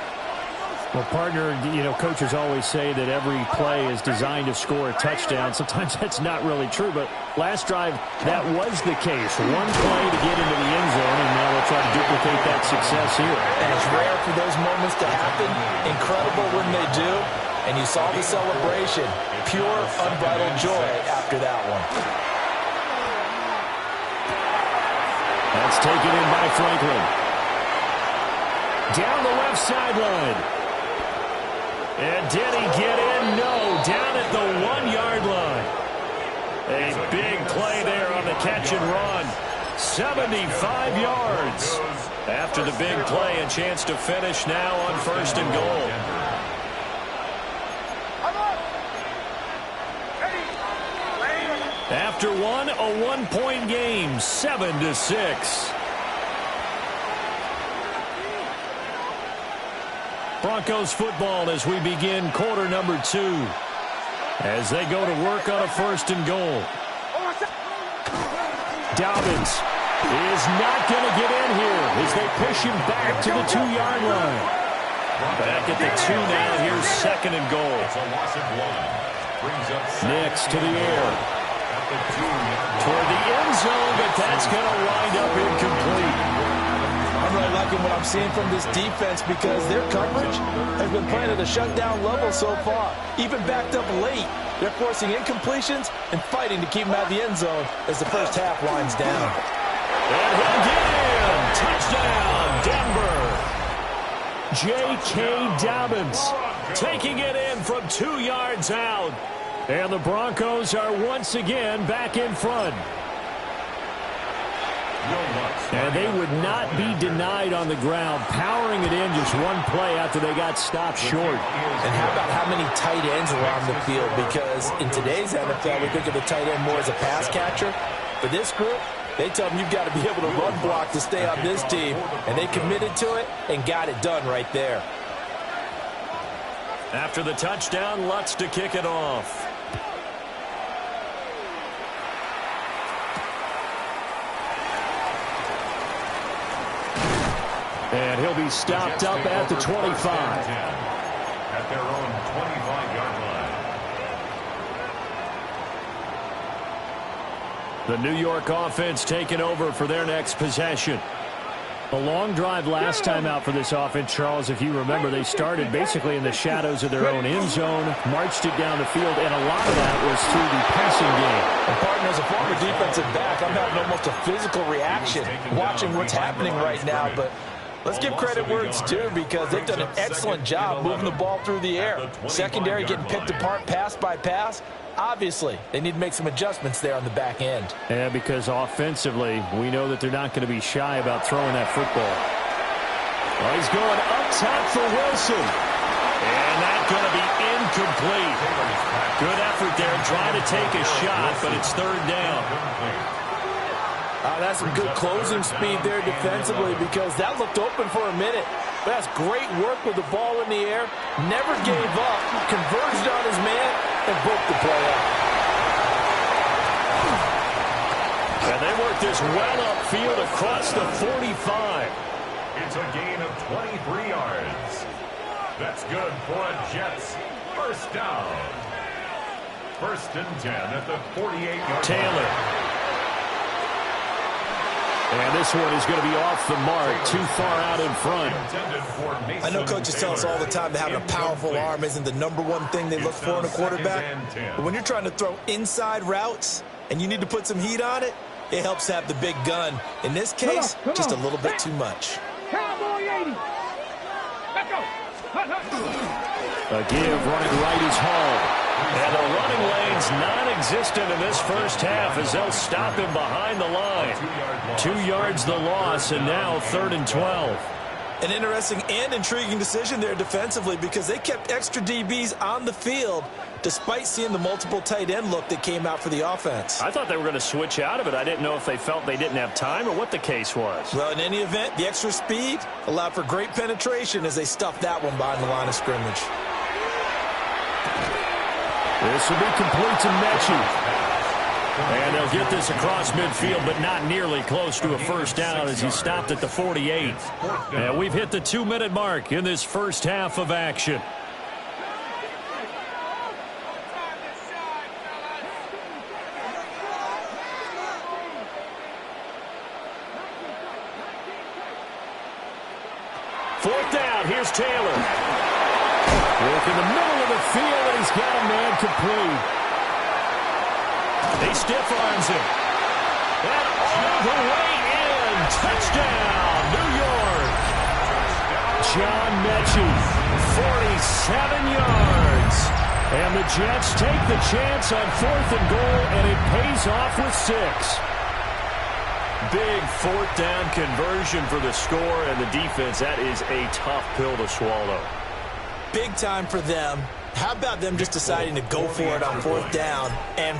Well, partner, coaches always say that every play is designed to score a touchdown. Sometimes that's not really true, but last drive, that was the case. One play to get into the end zone, and now they'll try to duplicate that success here. And it's rare for those moments to happen. Incredible when they do. And you saw the celebration. Pure, unbridled joy after that one. That's taken in by Franklin. Down the left sideline. And did he get in? No. Down at the 1-yard line. A big play there on the catch and run. 75 yards. After the big play, a chance to finish now on 1st and goal. After one, a 1-point game, 7-6. Broncos football as we begin quarter number 2. As they go to work on a 1st and goal. Dobbins is not going to get in here as they push him back to the 2-yard line. Back at the 2 now. Here's 2nd and goal. Next to the air. Toward the end zone, but that's going to wind up incomplete. I'm really liking what I'm seeing from this defense because their coverage has been playing at a shutdown level so far. Even backed up late, they're forcing incompletions and fighting to keep them out of the end zone as the first half winds down. And he'll get in. Touchdown, Denver. J.K. Dobbins taking it in from 2 yards out. And the Broncos are once again back in front. And they would not be denied on the ground, powering it in just one play after they got stopped short. And how about how many tight ends are on the field? Because in today's NFL, we think of the tight end more as a pass catcher. For this group, they tell them you've got to be able to run block to stay on this team. And they committed to it and got it done right there. After the touchdown, Lutz to kick it off. And he'll be stopped up at the 25. At their own 25-yard line. The New York offense taking over for their next possession. A long drive last time out for this offense, Charles. If you remember, they started basically in the shadows of their own end zone, marched it down the field, and a lot of that was through the passing game. And, partner, as a former defensive back, I'm having almost a physical reaction watching what's happening right now, but let's give credit where it's due because they've done an excellent job moving the ball through the air. Secondary getting picked apart pass by pass. Obviously, they need to make some adjustments there on the back end. Yeah, because offensively, we know that they're not going to be shy about throwing that football. Well, he's going up top for Wilson. And that's going to be incomplete. Good effort there trying to take a shot, but it's 3rd down. That's some good closing speed there defensively because that looked open for a minute. But that's great work with the ball in the air. Never gave up. Converged on his man and broke the play up. And they work this well upfield across the 45. It's a gain of 23 yards. That's good for a Jets 1st down. 1st and 10 at the 48-yard Taylor. line. And this one is going to be off the mark, too far out in front. I know coaches tell us all the time that having a powerful arm isn't the #1 thing they look for in a quarterback. But when you're trying to throw inside routes and you need to put some heat on it, it helps to have the big gun. In this case, just a little bit too much. A give running right is Hall. And the running lane's non-existent in this first half as they'll stop him behind the line. 2 yards the loss, and now 3rd and 12. An interesting and intriguing decision there defensively because they kept extra DBs on the field despite seeing the multiple tight end look that came out for the offense. I thought they were going to switch out of it. I didn't know if they felt they didn't have time or what the case was. Well, in any event, the extra speed allowed for great penetration as they stuffed that one behind the line of scrimmage. This will be complete to Mechie. And they'll get this across midfield, but not nearly close to a first down as he stopped at the 48. And we've hit the 2-minute mark in this first half of action. Fourth down, here's Taylor. Work in the middle of the field, and he's got a man complete. He stiff-arms him. And all the way in. Touchdown, New York. John Mechie, 47 yards. And the Jets take the chance on 4th and goal, and it pays off with 6. Big 4th down conversion for the score, and the defense, that is a tough pill to swallow. Big time for them. How about them just deciding to go for it on 4th down? And,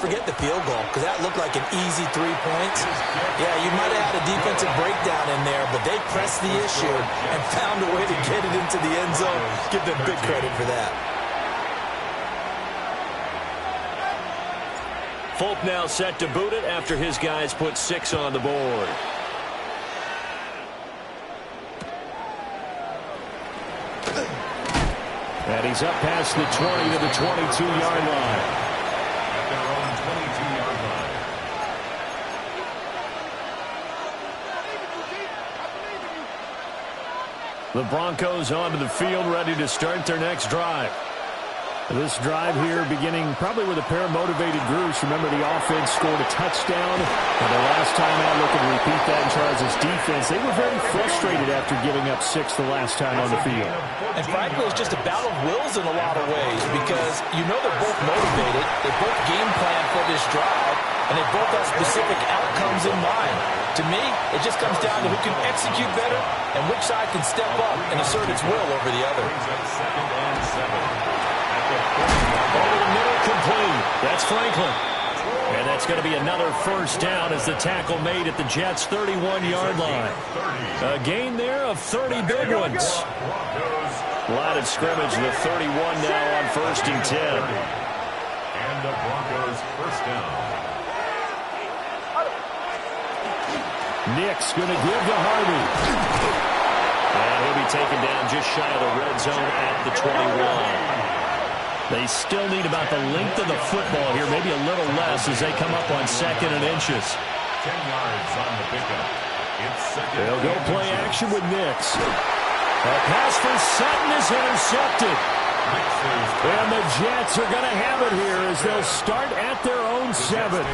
forget the field goal, because that looked like an easy 3 points. Yeah, you might have had a defensive breakdown in there, but they pressed the issue and found a way to get it into the end zone. Give them big credit for that. Folk now set to boot it after his guys put 6 on the board. And he's up past the 20 to the 22-yard line. At their own 22-yard line. The Broncos onto the field, ready to start their next drive. This drive here beginning probably with a pair of motivated groups. Remember, the offense scored a touchdown. And the last time out, looking to repeat that in Charles' defense, they were very frustrated after giving up 6 the last time on the field. And frankly, it's just a battle of wills in a lot of ways because you know they're both motivated. They both game plan for this drive, and they both have specific outcomes in mind. To me, it just comes down to who can execute better and which side can step up and assert its will over the other. Second and 7. Over the middle, complete. That's Franklin. And that's going to be another first down as the tackle made at the Jets' 31-yard line. A gain there of 30 big ones. Line of scrimmage, the 31 now on 1st and 10. And the Broncos first down. Nick's going to give to Harvey. And he'll be taken down just shy of the red zone at the 21. They still need about the length of the football here, maybe a little less as they come up on 2nd and inches. 10 yards on the pickup. It's second. They'll go play action with Nix. A pass for Sutton is intercepted. And the Jets are going to have it here as they'll start at their own 7.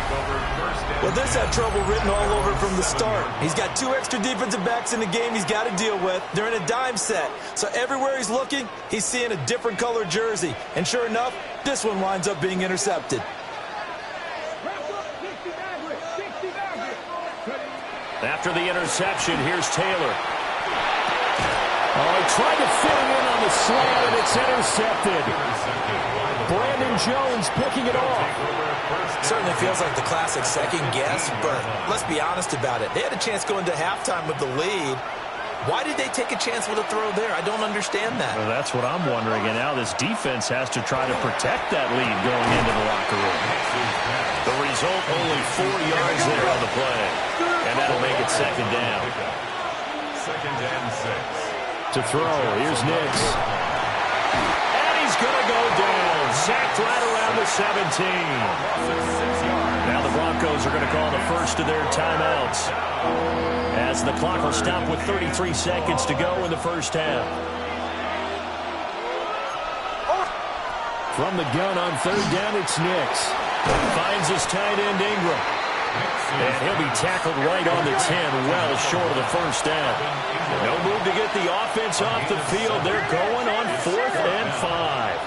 Well, this had trouble written all over from the start. He's got 2 extra defensive backs in the game he's got to deal with. They're in a dime set. So everywhere he's looking, he's seeing a different color jersey. And sure enough, this one winds up being intercepted. After the interception, here's Taylor. Oh, he tried to fit it in on the slant, and it's intercepted. Brandon Jones picking it off. Certainly feels like the classic second guess, but let's be honest about it. They had a chance going to halftime with the lead. Why did they take a chance with a throw there? I don't understand that. Well, that's what I'm wondering, and now this defense has to try to protect that lead going into the locker room. The result, only 4 yards there on the play, and that'll make it 2nd down. 2nd and 6. To throw, here's Nix. And he's going to go down. Sacked right around the 17. Now the Broncos are going to call the first of their timeouts, as the clock will stop with 33 seconds to go in the first half. From the gun on 3rd down, it's Nix. Finds his tight end Ingram. And he'll be tackled right on the 10, well short of the first down. No move to get the offense off the field. They're going on 4th and 5.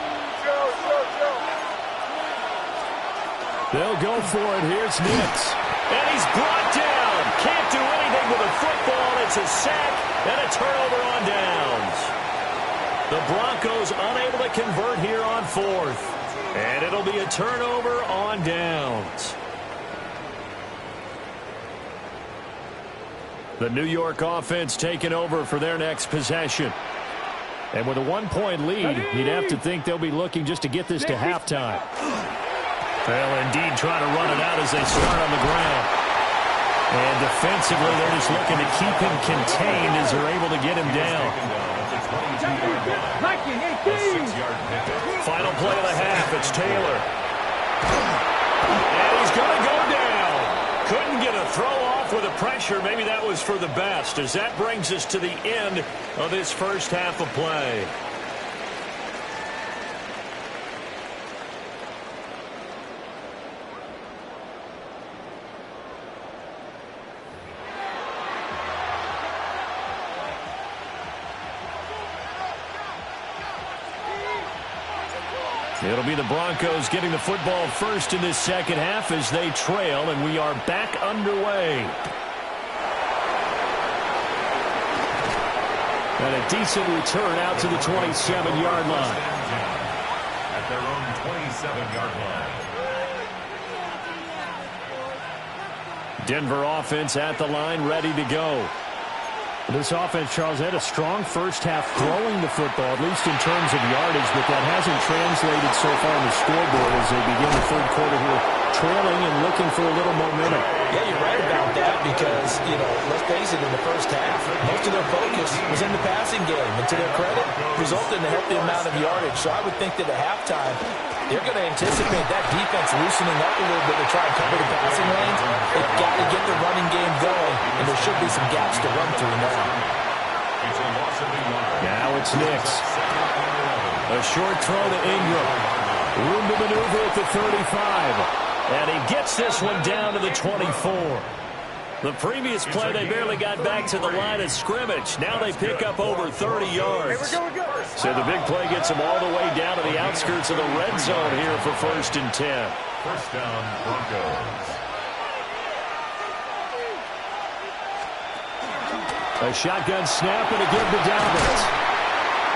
They'll go for it. Here's Nix. And he's brought down. Can't do anything with the football. It's a sack and a turnover on downs. The Broncos unable to convert here on 4th. And it'll be a turnover on downs. The New York offense taking over for their next possession. And with a 1-point lead, you'd have to think they'll be looking just to get this to halftime. They'll indeed try to run it out as they start on the ground. And defensively, they're just looking to keep him contained as they're able to get him down. Final play of the half, it's Taylor. And he's going to go down. Couldn't get a throw off with the pressure. Maybe that was for the best, as that brings us to the end of this first half of play. It'll be the Broncos getting the football first in this second half as they trail, and we are back underway. And a decent return out to the 27-yard line. At their own 27-yard line. Denver offense at the line, ready to go. This offense, Charles, had a strong first half throwing the football, at least in terms of yardage, but that hasn't translated so far on the scoreboard as they begin the third quarter here, trailing and looking for a little momentum. Yeah, you're right about that because, let's face it, in the first half, most of their focus was in the passing game. And to their credit, resulted in a healthy amount of yardage. So I would think that at halftime, they're going to anticipate that defense loosening up a little bit to try and cover the passing lanes. They've got to get the running game going, and there should be some gaps to run through now. Now it's Nix. A short throw to Ingram. Room to maneuver at the 35. And he gets this one down to the 24. The previous play, they barely got back to the line of scrimmage. Now they pick up over 30 yards. So the big play gets them all the way down to the outskirts of the red zone here for 1st and 10. First down, Broncos. A shotgun snap and a give to Dalvin.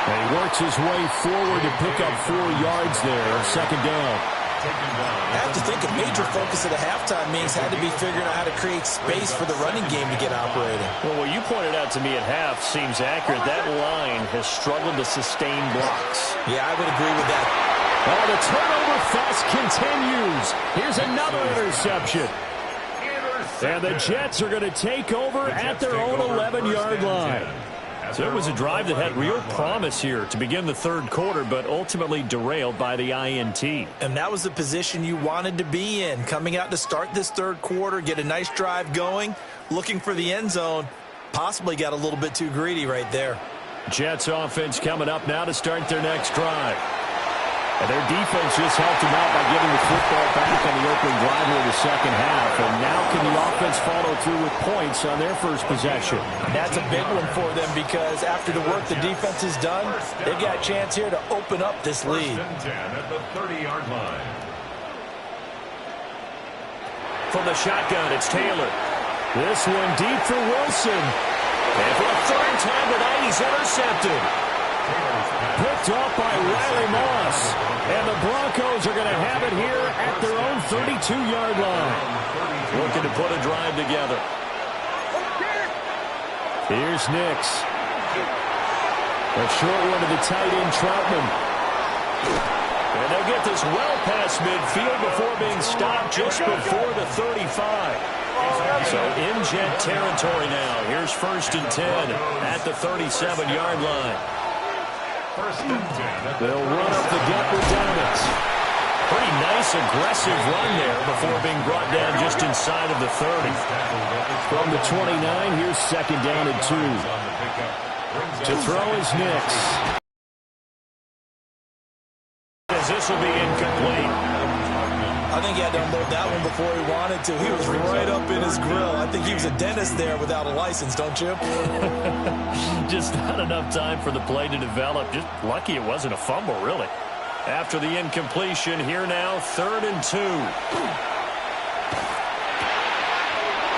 And he works his way forward to pick up 4 yards there on second down. I have to think a major focus of the halftime means had to be figuring out how to create space for the running game to get operating. Well, what you pointed out to me at half seems accurate. That line has struggled to sustain blocks. Yeah, I would agree with that. Oh, the turnover fest continues. Here's another interception. And the Jets are going to take over at their own 11-yard line. So it was a drive that had real promise here to begin the third quarter, but ultimately derailed by the INT. And that was the position you wanted to be in, coming out to start this third quarter, get a nice drive going, looking for the end zone. Possibly got a little bit too greedy right there. Jets offense coming up now to start their next drive. And their defense just helped them out by getting the football back on the opening drive of the second half. And now can the offense follow through with points on their first possession? That's a big one for them because after the work the defense has done, they've got a chance here to open up this lead. 1st and 10 at the 30-yard line. From the shotgun, it's Taylor. This one deep for Wilson. And for a third time tonight, he's intercepted. Picked up by Riley Moss. And the Broncos are going to have it here at their own 32-yard line. Looking to put a drive together. Here's Nix. A short one to the tight end, Troutman. And they'll get this well past midfield before being stopped just before the 35. So in Jet territory now. Here's 1st and 10 at the 37-yard line. 1st and 10. They'll run up the gut with Dalvin. Pretty nice, aggressive run there before being brought down just inside of the 30. From the 29, here's 2nd down and 2. To throw is Nix. This will be incomplete. I think he had to unload that one before he wanted to. He was right up in his grill. I think he was a dentist there without a license, don't you? Just not enough time for the play to develop. Just lucky it wasn't a fumble, really. After the incompletion, here now, 3rd and 2.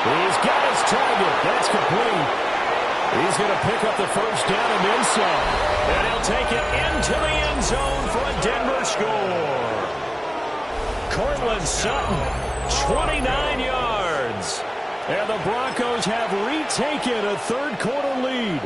He's got his target. That's complete. He's going to pick up the first down and then some. And he'll take it into the end zone for a Denver score. Cortland Sutton, 29 yards. And the Broncos have retaken a third quarter lead.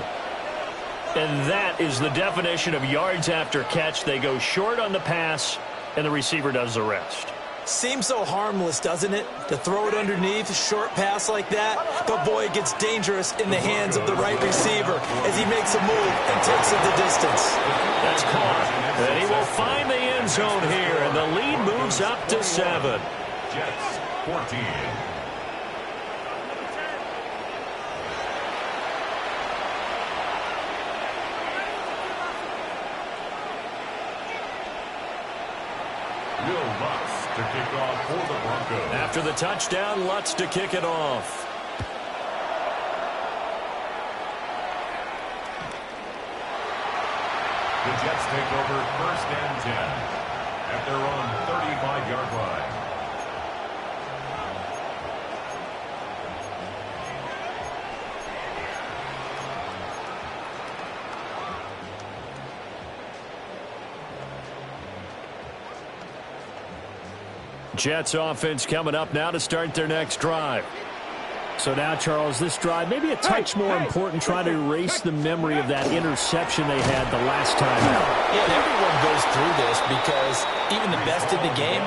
And that is the definition of yards after catch. They go short on the pass, and the receiver does the rest. Seems so harmless, doesn't it? To throw it underneath, a short pass like that. But boy, it gets dangerous in the hands of the right receiver as he makes a move and takes it the distance. That's caught. And he will find the end zone here, and the lead moves up to 7. Jets 14. To kick off for the Broncos. After the touchdown, Lutz to kick it off. The Jets take over 1st and 10 at their own 35-yard line. Jets offense coming up now to start their next drive. So now, Charles, this drive maybe a touch more important, trying to erase the memory of that interception they had the last time out. Yeah, and everyone goes through this because even the best in the game,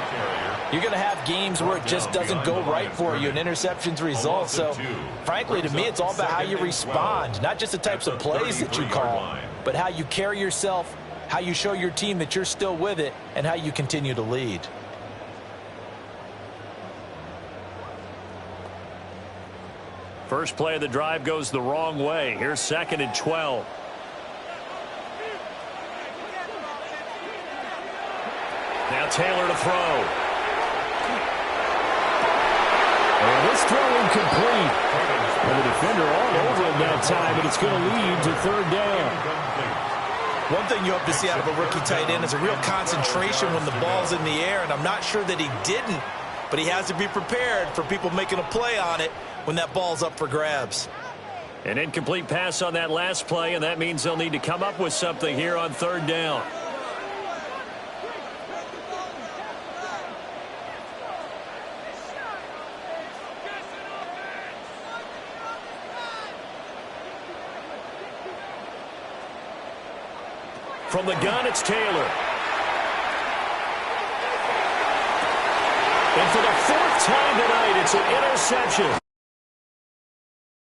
you're going to have games where it just doesn't go right for you, and interceptions result. So, frankly, to me, it's all about how you respond, not just the types of plays that you call, but how you carry yourself, how you show your team that you're still with it, and how you continue to lead. First play of the drive goes the wrong way. Here's 2nd and 12. Now Taylor to throw. And this throw incomplete. And the defender all over him that time, and it's going to lead to 3rd down. One thing you hope to see out of a rookie tight end is a real concentration when the ball's in the air, and I'm not sure that he didn't, but he has to be prepared for people making a play on it when that ball's up for grabs. An incomplete pass on that last play, and that means they'll need to come up with something here on 3rd down. From the gun, it's Taylor. And for the 4th time tonight, it's an interception.